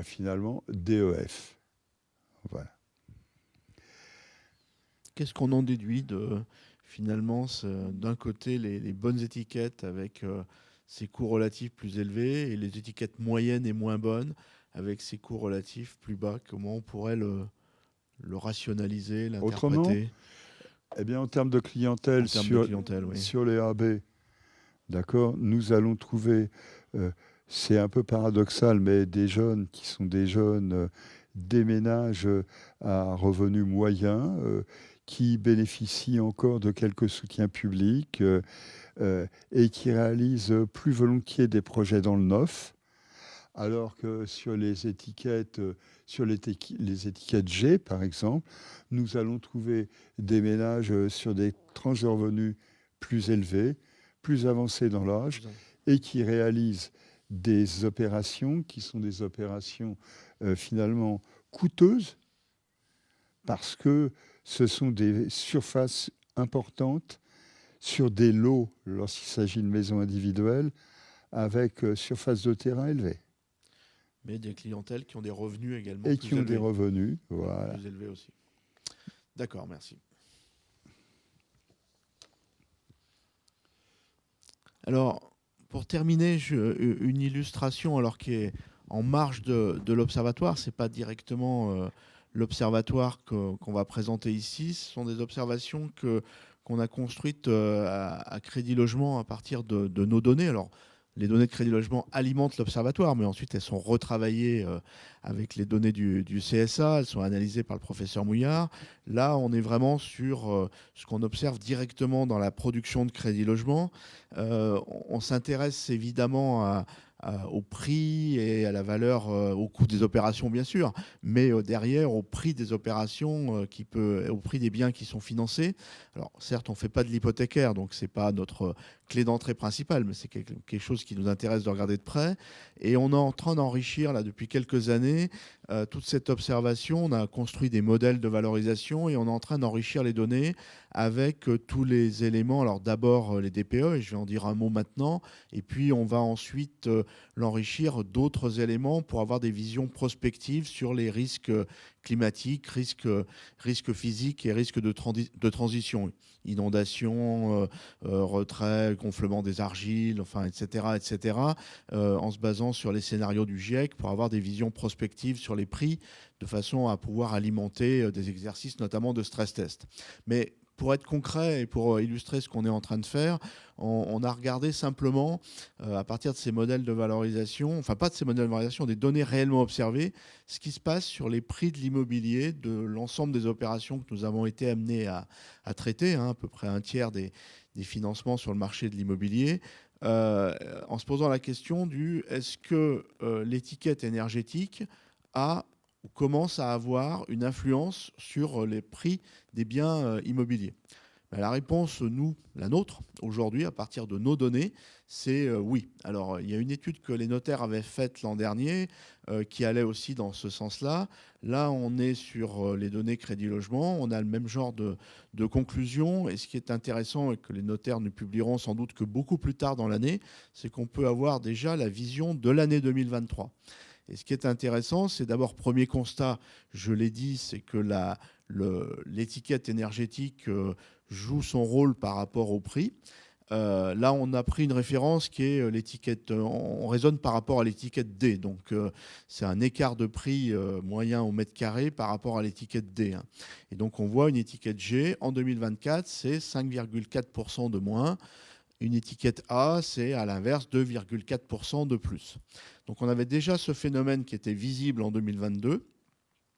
finalement DEF. Voilà. Qu'est-ce qu'on en déduit de finalement d'un côté les bonnes étiquettes avec ces coûts relatifs plus élevés et les étiquettes moyennes et moins bonnes avec ces coûts relatifs plus bas? Comment on pourrait le rationaliser, l'interpréter? Autrement, eh bien, en termes de clientèle, sur les AB, d'accord, nous allons trouver, c'est un peu paradoxal, mais des jeunes qui sont des jeunes, des ménages à revenus moyens, qui bénéficient encore de quelques soutiens publics et qui réalisent plus volontiers des projets dans le neuf. Alors que sur les étiquettes, les étiquettes G, par exemple, nous allons trouver des ménages sur des tranches de revenus plus élevées, plus avancées dans l'âge, et qui réalisent des opérations qui sont des opérations finalement coûteuses, parce que ce sont des surfaces importantes sur des lots, lorsqu'il s'agit de maisons individuelles, avec surface de terrain élevée. Mais des clientèles qui ont des revenus également et plus qui ont élevés. Des revenus, voilà. Plus élevés aussi. D'accord, merci. Alors, pour terminer, une illustration alors qui est en marge de l'observatoire. Ce n'est pas directement l'observatoire qu'on va présenter ici. Ce sont des observations qu'on a construites à Crédit Logement à partir de nos données. Alors, les données de Crédit Logement alimentent l'observatoire, mais ensuite elles sont retravaillées avec les données du CSA, elles sont analysées par le professeur Mouillard. Là, on est vraiment sur ce qu'on observe directement dans la production de Crédit Logement. On s'intéresse évidemment au prix et à la valeur, au coût des opérations bien sûr, mais derrière au prix des opérations, au prix des biens qui sont financés. Alors certes, on ne fait pas de l'hypothécaire, donc ce n'est pas notre clé d'entrée principale, mais c'est quelque chose qui nous intéresse de regarder de près. Et on est en train d'enrichir là depuis quelques années toute cette observation. On a construit des modèles de valorisation et on est en train d'enrichir les données avec tous les éléments. Alors d'abord les DPE, et je vais en dire un mot maintenant, et puis on va ensuite l'enrichir d'autres éléments pour avoir des visions prospectives sur les risques climatiques, risques physiques et risques de transition. Inondations, retrait, gonflement des argiles, enfin, etc., en se basant sur les scénarios du GIEC pour avoir des visions prospectives sur les prix, de façon à pouvoir alimenter des exercices, notamment de stress test. Mais pour être concret et pour illustrer ce qu'on est en train de faire, on a regardé simplement, à partir de ces modèles de valorisation, enfin pas de ces modèles de valorisation, des données réellement observées, ce qui se passe sur les prix de l'immobilier, de l'ensemble des opérations que nous avons été amenés à traiter, à peu près un tiers des financements sur le marché de l'immobilier, en se posant la question est-ce que l'étiquette énergétique a ou commence à avoir une influence sur les prix des biens immobiliers? La réponse, la nôtre, aujourd'hui, à partir de nos données, c'est oui. Alors, il y a une étude que les notaires avaient faite l'an dernier qui allait aussi dans ce sens-là. Là, on est sur les données Crédit Logement. On a le même genre de conclusion. Et ce qui est intéressant et que les notaires ne publieront sans doute que beaucoup plus tard dans l'année, c'est qu'on peut avoir déjà la vision de l'année 2023. Et ce qui est intéressant, c'est d'abord, premier constat, je l'ai dit, c'est que l'étiquette énergétique joue son rôle par rapport au prix. Là, on a pris une référence qui est l'étiquette, on raisonne par rapport à l'étiquette D. Donc, c'est un écart de prix moyen au mètre carré par rapport à l'étiquette D, hein. Et donc, on voit une étiquette G, en 2024, c'est 5,4% de moins. Une étiquette A, c'est à l'inverse 2,4% de plus. Donc on avait déjà ce phénomène qui était visible en 2022.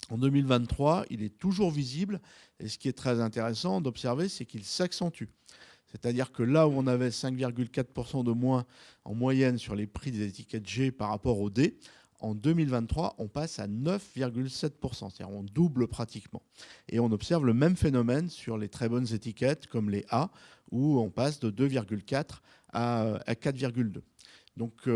En 2023, il est toujours visible. Et ce qui est très intéressant d'observer, c'est qu'il s'accentue. C'est-à-dire que là où on avait 5,4% de moins en moyenne sur les prix des étiquettes G par rapport au D, en 2023, on passe à 9,7%, c'est-à-dire on double pratiquement. Et on observe le même phénomène sur les très bonnes étiquettes comme les A, où on passe de 2,4 à 4,2. Donc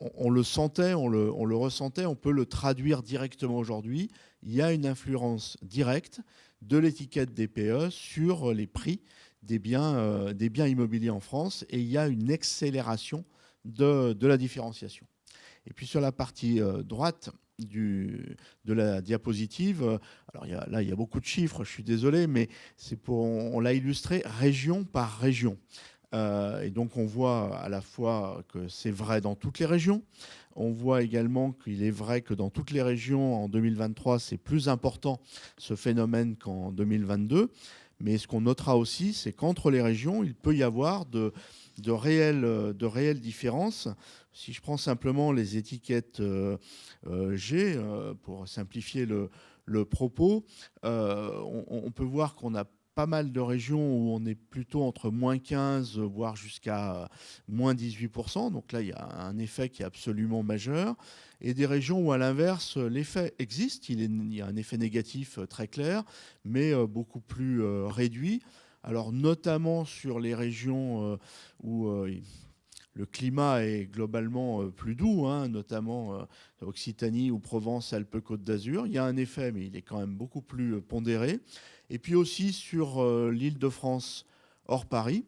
on le sentait, on le ressentait, on peut le traduire directement aujourd'hui. Il y a une influence directe de l'étiquette DPE sur les prix des biens immobiliers en France, et il y a une accélération de la différenciation. Et puis sur la partie droite de la diapositive, alors il y a beaucoup de chiffres, je suis désolé, mais on l'a illustré région par région. Et donc on voit à la fois que c'est vrai dans toutes les régions. On voit également qu'il est vrai que dans toutes les régions, en 2023, c'est plus important ce phénomène qu'en 2022. Mais ce qu'on notera aussi, c'est qu'entre les régions, il peut y avoir de réelles différences. Si je prends simplement les étiquettes G, pour simplifier le propos, on peut voir qu'on a pas mal de régions où on est plutôt entre moins 15, voire jusqu'à moins 18%. Donc là, il y a un effet qui est absolument majeur. Et des régions où, à l'inverse, l'effet existe. Il y a un effet négatif très clair, mais beaucoup plus réduit. Alors, notamment sur les régions où le climat est globalement plus doux, hein, notamment Occitanie ou Provence, Alpes-Côte d'Azur. Il y a un effet, mais il est quand même beaucoup plus pondéré. Et puis aussi sur l'Île-de-France hors Paris,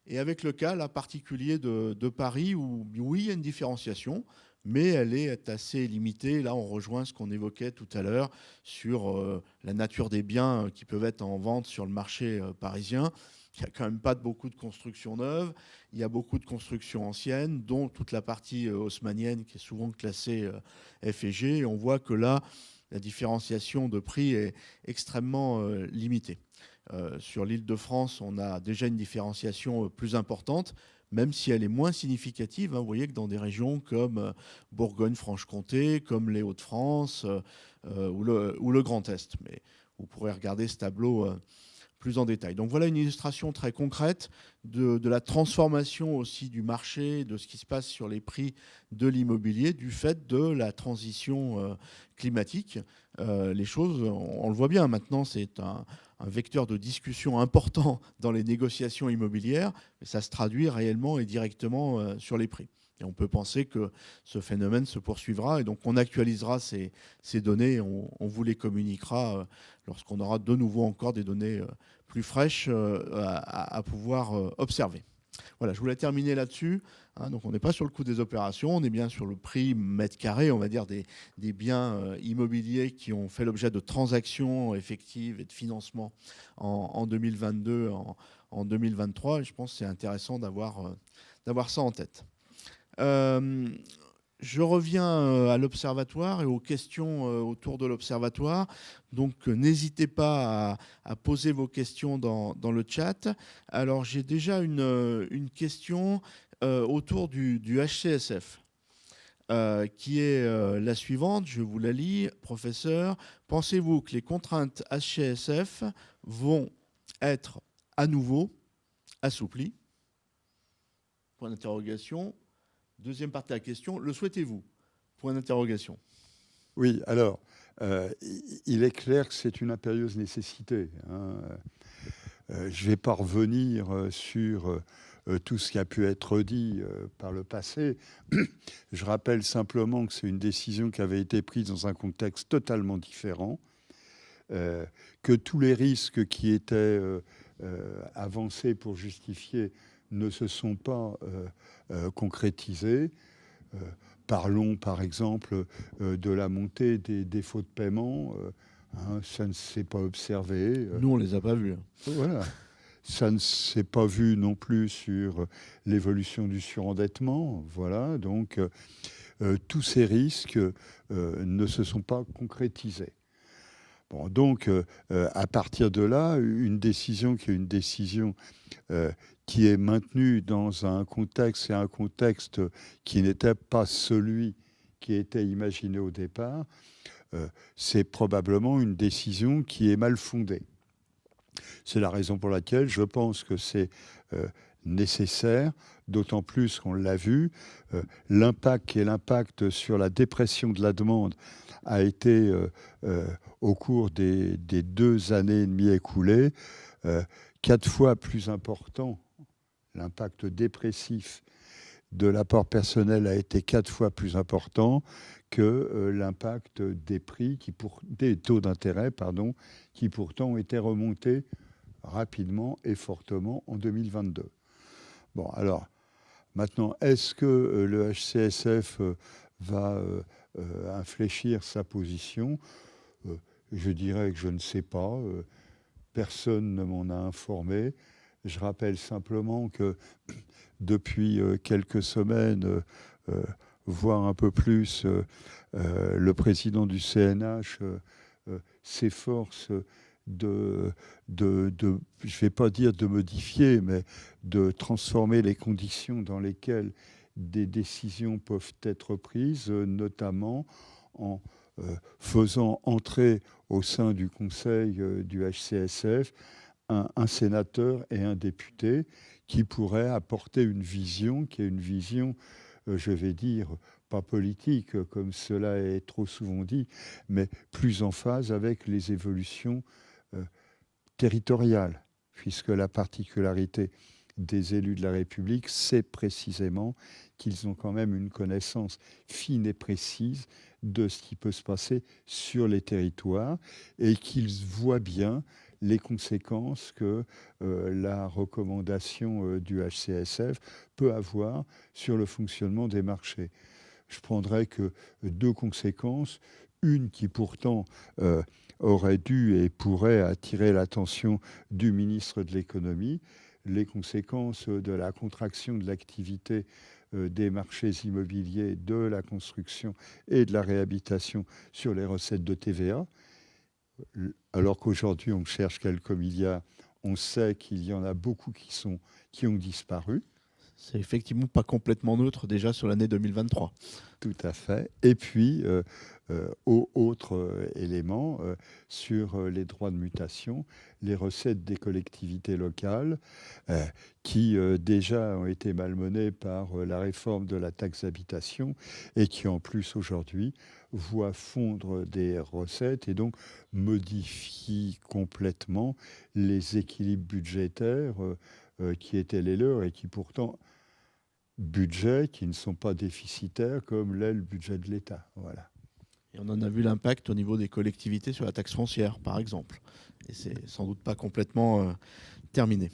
et avec le cas là, particulier de Paris, où oui, il y a une différenciation, mais elle est assez limitée. Là, on rejoint ce qu'on évoquait tout à l'heure sur la nature des biens qui peuvent être en vente sur le marché parisien. Il n'y a quand même pas beaucoup de constructions neuves. Il y a beaucoup de constructions anciennes, dont toute la partie haussmannienne qui est souvent classée F et G. Et on voit que là, la différenciation de prix est extrêmement limitée. Sur l'Île-de-France, on a déjà une différenciation plus importante, même si elle est moins significative. Hein. Vous voyez que dans des régions comme Bourgogne-Franche-Comté, comme les Hauts-de-France ou le Grand Est. Mais vous pourrez regarder ce tableau plus en détail. Donc voilà une illustration très concrète de la transformation aussi du marché, de ce qui se passe sur les prix de l'immobilier du fait de la transition climatique. Les choses, on le voit bien maintenant, c'est un vecteur de discussion important dans les négociations immobilières, mais ça se traduit réellement et directement sur les prix. Et on peut penser que ce phénomène se poursuivra et donc on actualisera ces données et on vous les communiquera lorsqu'on aura de nouveau encore des données plus fraîches à pouvoir observer. Voilà, je voulais terminer là-dessus. Hein, donc on n'est pas sur le coût des opérations, on est bien sur le prix mètre carré, on va dire, des biens immobiliers qui ont fait l'objet de transactions effectives et de financement en 2022, en 2023. Et je pense que c'est intéressant d'avoir ça en tête. Je reviens à l'Observatoire et aux questions autour de l'Observatoire. Donc, n'hésitez pas à poser vos questions dans le chat. Alors, j'ai déjà une question autour du HCSF, qui est la suivante. Je vous la lis. Professeur, pensez-vous que les contraintes HCSF vont être à nouveau assouplies? Point d'interrogation. Deuxième partie de la question, le souhaitez-vous? Point d'interrogation. Oui, alors, il est clair que c'est une impérieuse nécessité. Hein. Je ne vais pas revenir sur tout ce qui a pu être dit par le passé. Je rappelle simplement que c'est une décision qui avait été prise dans un contexte totalement différent, que tous les risques qui étaient avancés pour justifier ne se sont pas concrétisés. Parlons par exemple de la montée des défauts de paiement. Ça ne s'est pas observé. Nous, on ne les a pas vus. Voilà. Ça ne s'est pas vu non plus sur l'évolution du surendettement. Voilà. Donc, tous ces risques ne se sont pas concrétisés. Bon, donc, à partir de là, une décision qui est une décision qui est maintenue dans un contexte qui n'était pas celui qui était imaginé au départ, c'est probablement une décision qui est mal fondée. C'est la raison pour laquelle je pense que c'est nécessaire, d'autant plus qu'on l'a vu, l'impact sur la dépression de la demande a été, au cours des 2 années et demie écoulées, 4 fois plus important. L'impact dépressif de l'apport personnel a été 4 fois plus important que l'impact des prix, des taux d'intérêt, qui pourtant ont été remontés rapidement et fortement en 2022. Bon, alors, maintenant, est-ce que le HCSF va infléchir sa position? Je dirais que je ne sais pas. Personne ne m'en a informé. Je rappelle simplement que depuis quelques semaines, voire un peu plus, le président du CNH s'efforce je ne vais pas dire de modifier, mais de transformer les conditions dans lesquelles des décisions peuvent être prises, notamment en faisant entrer au sein du conseil du HCSF un sénateur et un député qui pourraient apporter une vision, qui est une vision, je vais dire, pas politique, comme cela est trop souvent dit, mais plus en phase avec les évolutions territoriales, puisque la particularité des élus de la République, c'est précisément qu'ils ont quand même une connaissance fine et précise de ce qui peut se passer sur les territoires et qu'ils voient bien les conséquences que la recommandation du HCSF peut avoir sur le fonctionnement des marchés. Je prendrai que 2 conséquences. Une qui pourtant aurait dû et pourrait attirer l'attention du ministre de l'économie, les conséquences de la contraction de l'activité des marchés immobiliers, de la construction et de la réhabilitation sur les recettes de TVA. Alors qu'aujourd'hui, on cherche quelques milliards, on sait qu'il y en a beaucoup qui ont disparu. C'est effectivement pas complètement neutre déjà sur l'année 2023. Tout à fait. Et puis, autre élément, sur les droits de mutation, les recettes des collectivités locales, qui déjà ont été malmenées par la réforme de la taxe d'habitation et qui en plus aujourd'hui voient fondre des recettes et donc modifient complètement les équilibres budgétaires qui étaient les leurs et qui pourtant budgets qui ne sont pas déficitaires comme l'est le budget de l'État. Voilà. Et on en a vu l'impact au niveau des collectivités sur la taxe foncière, par exemple. Et c'est sans doute pas complètement terminé.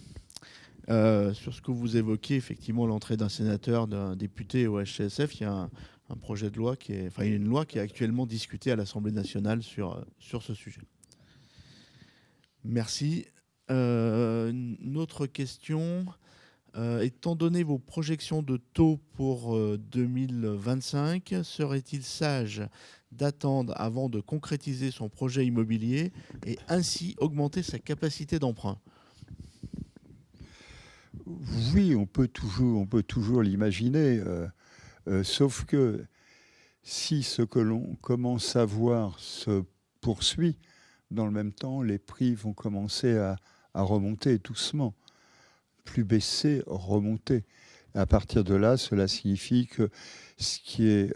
Sur ce que vous évoquez, effectivement, l'entrée d'un sénateur, d'un député au HCSF, il y a un projet de loi une loi qui est actuellement discutée à l'Assemblée nationale sur ce sujet. Merci. Une autre question. Étant donné vos projections de taux pour 2025, serait-il sage d'attendre avant de concrétiser son projet immobilier et ainsi augmenter sa capacité d'emprunt? Oui, on peut toujours l'imaginer, sauf que si ce que l'on commence à voir se poursuit, dans le même temps, les prix vont commencer à remonter doucement. Plus baisser, remonter. À partir de là, cela signifie que ce qui est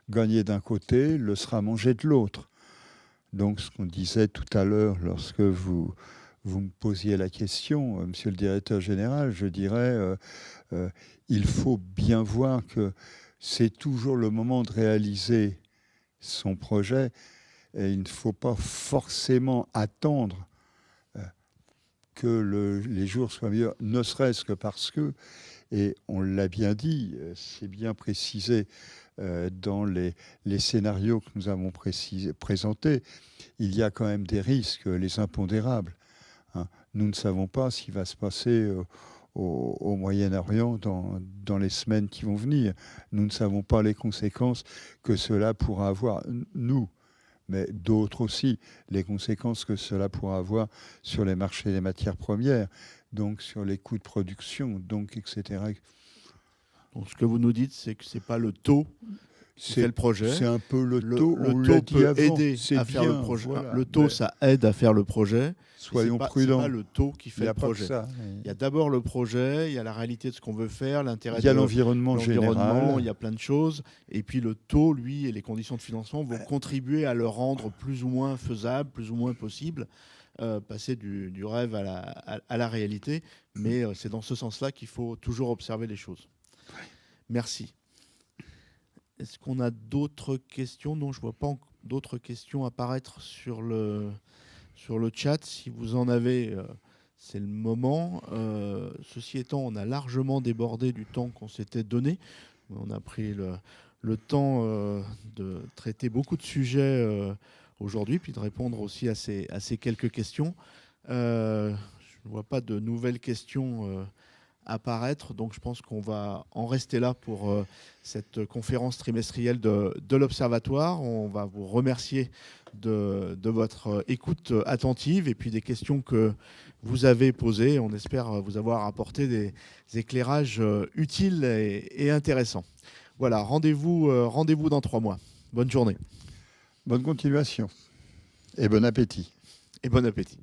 gagné d'un côté le sera mangé de l'autre. Donc, ce qu'on disait tout à l'heure lorsque vous me posiez la question, monsieur le directeur général, je dirais, il faut bien voir que c'est toujours le moment de réaliser son projet et il ne faut pas forcément attendre que les jours soient meilleurs, ne serait-ce que parce que, et on l'a bien dit, c'est bien précisé dans les scénarios que nous avons présentés, il y a quand même des risques, les impondérables. Hein. Nous ne savons pas ce qui va se passer au Moyen-Orient dans les semaines qui vont venir. Nous ne savons pas les conséquences que cela pourra avoir, nous, mais d'autres aussi, les conséquences que cela pourra avoir sur les marchés des matières premières, donc sur les coûts de production, donc etc. Donc ce que vous nous dites, c'est que ce n'est pas le taux qui fait le projet. C'est un peu le taux, le taux peut aider à faire le projet. Voilà, le taux, ça aide à faire le projet. Soyons prudents. Ce n'est pas le taux qui fait le projet. Il y a d'abord le projet, il y a la réalité de ce qu'on veut faire, l'intérêt il y a l'environnement général. Il y a plein de choses. Et puis le taux, lui, et les conditions de financement vont contribuer à le rendre plus ou moins faisable, plus ou moins possible. Passer du rêve à la réalité. Mais c'est dans ce sens-là qu'il faut toujours observer les choses. Merci. Est-ce qu'on a d'autres questions? Non, je ne vois pas d'autres questions apparaître sur le chat. Si vous en avez, c'est le moment. Ceci étant, on a largement débordé du temps qu'on s'était donné. On a pris le temps de traiter beaucoup de sujets aujourd'hui, puis de répondre aussi à ces quelques questions. Je ne vois pas de nouvelles questions apparaître, donc je pense qu'on va en rester là pour cette conférence trimestrielle de l'Observatoire. On va vous remercier de votre écoute attentive et puis des questions que vous avez posées. On espère vous avoir apporté des éclairages utiles et intéressants. Voilà, rendez-vous dans 3 mois. Bonne journée. Bonne continuation et bon appétit. Et bon appétit.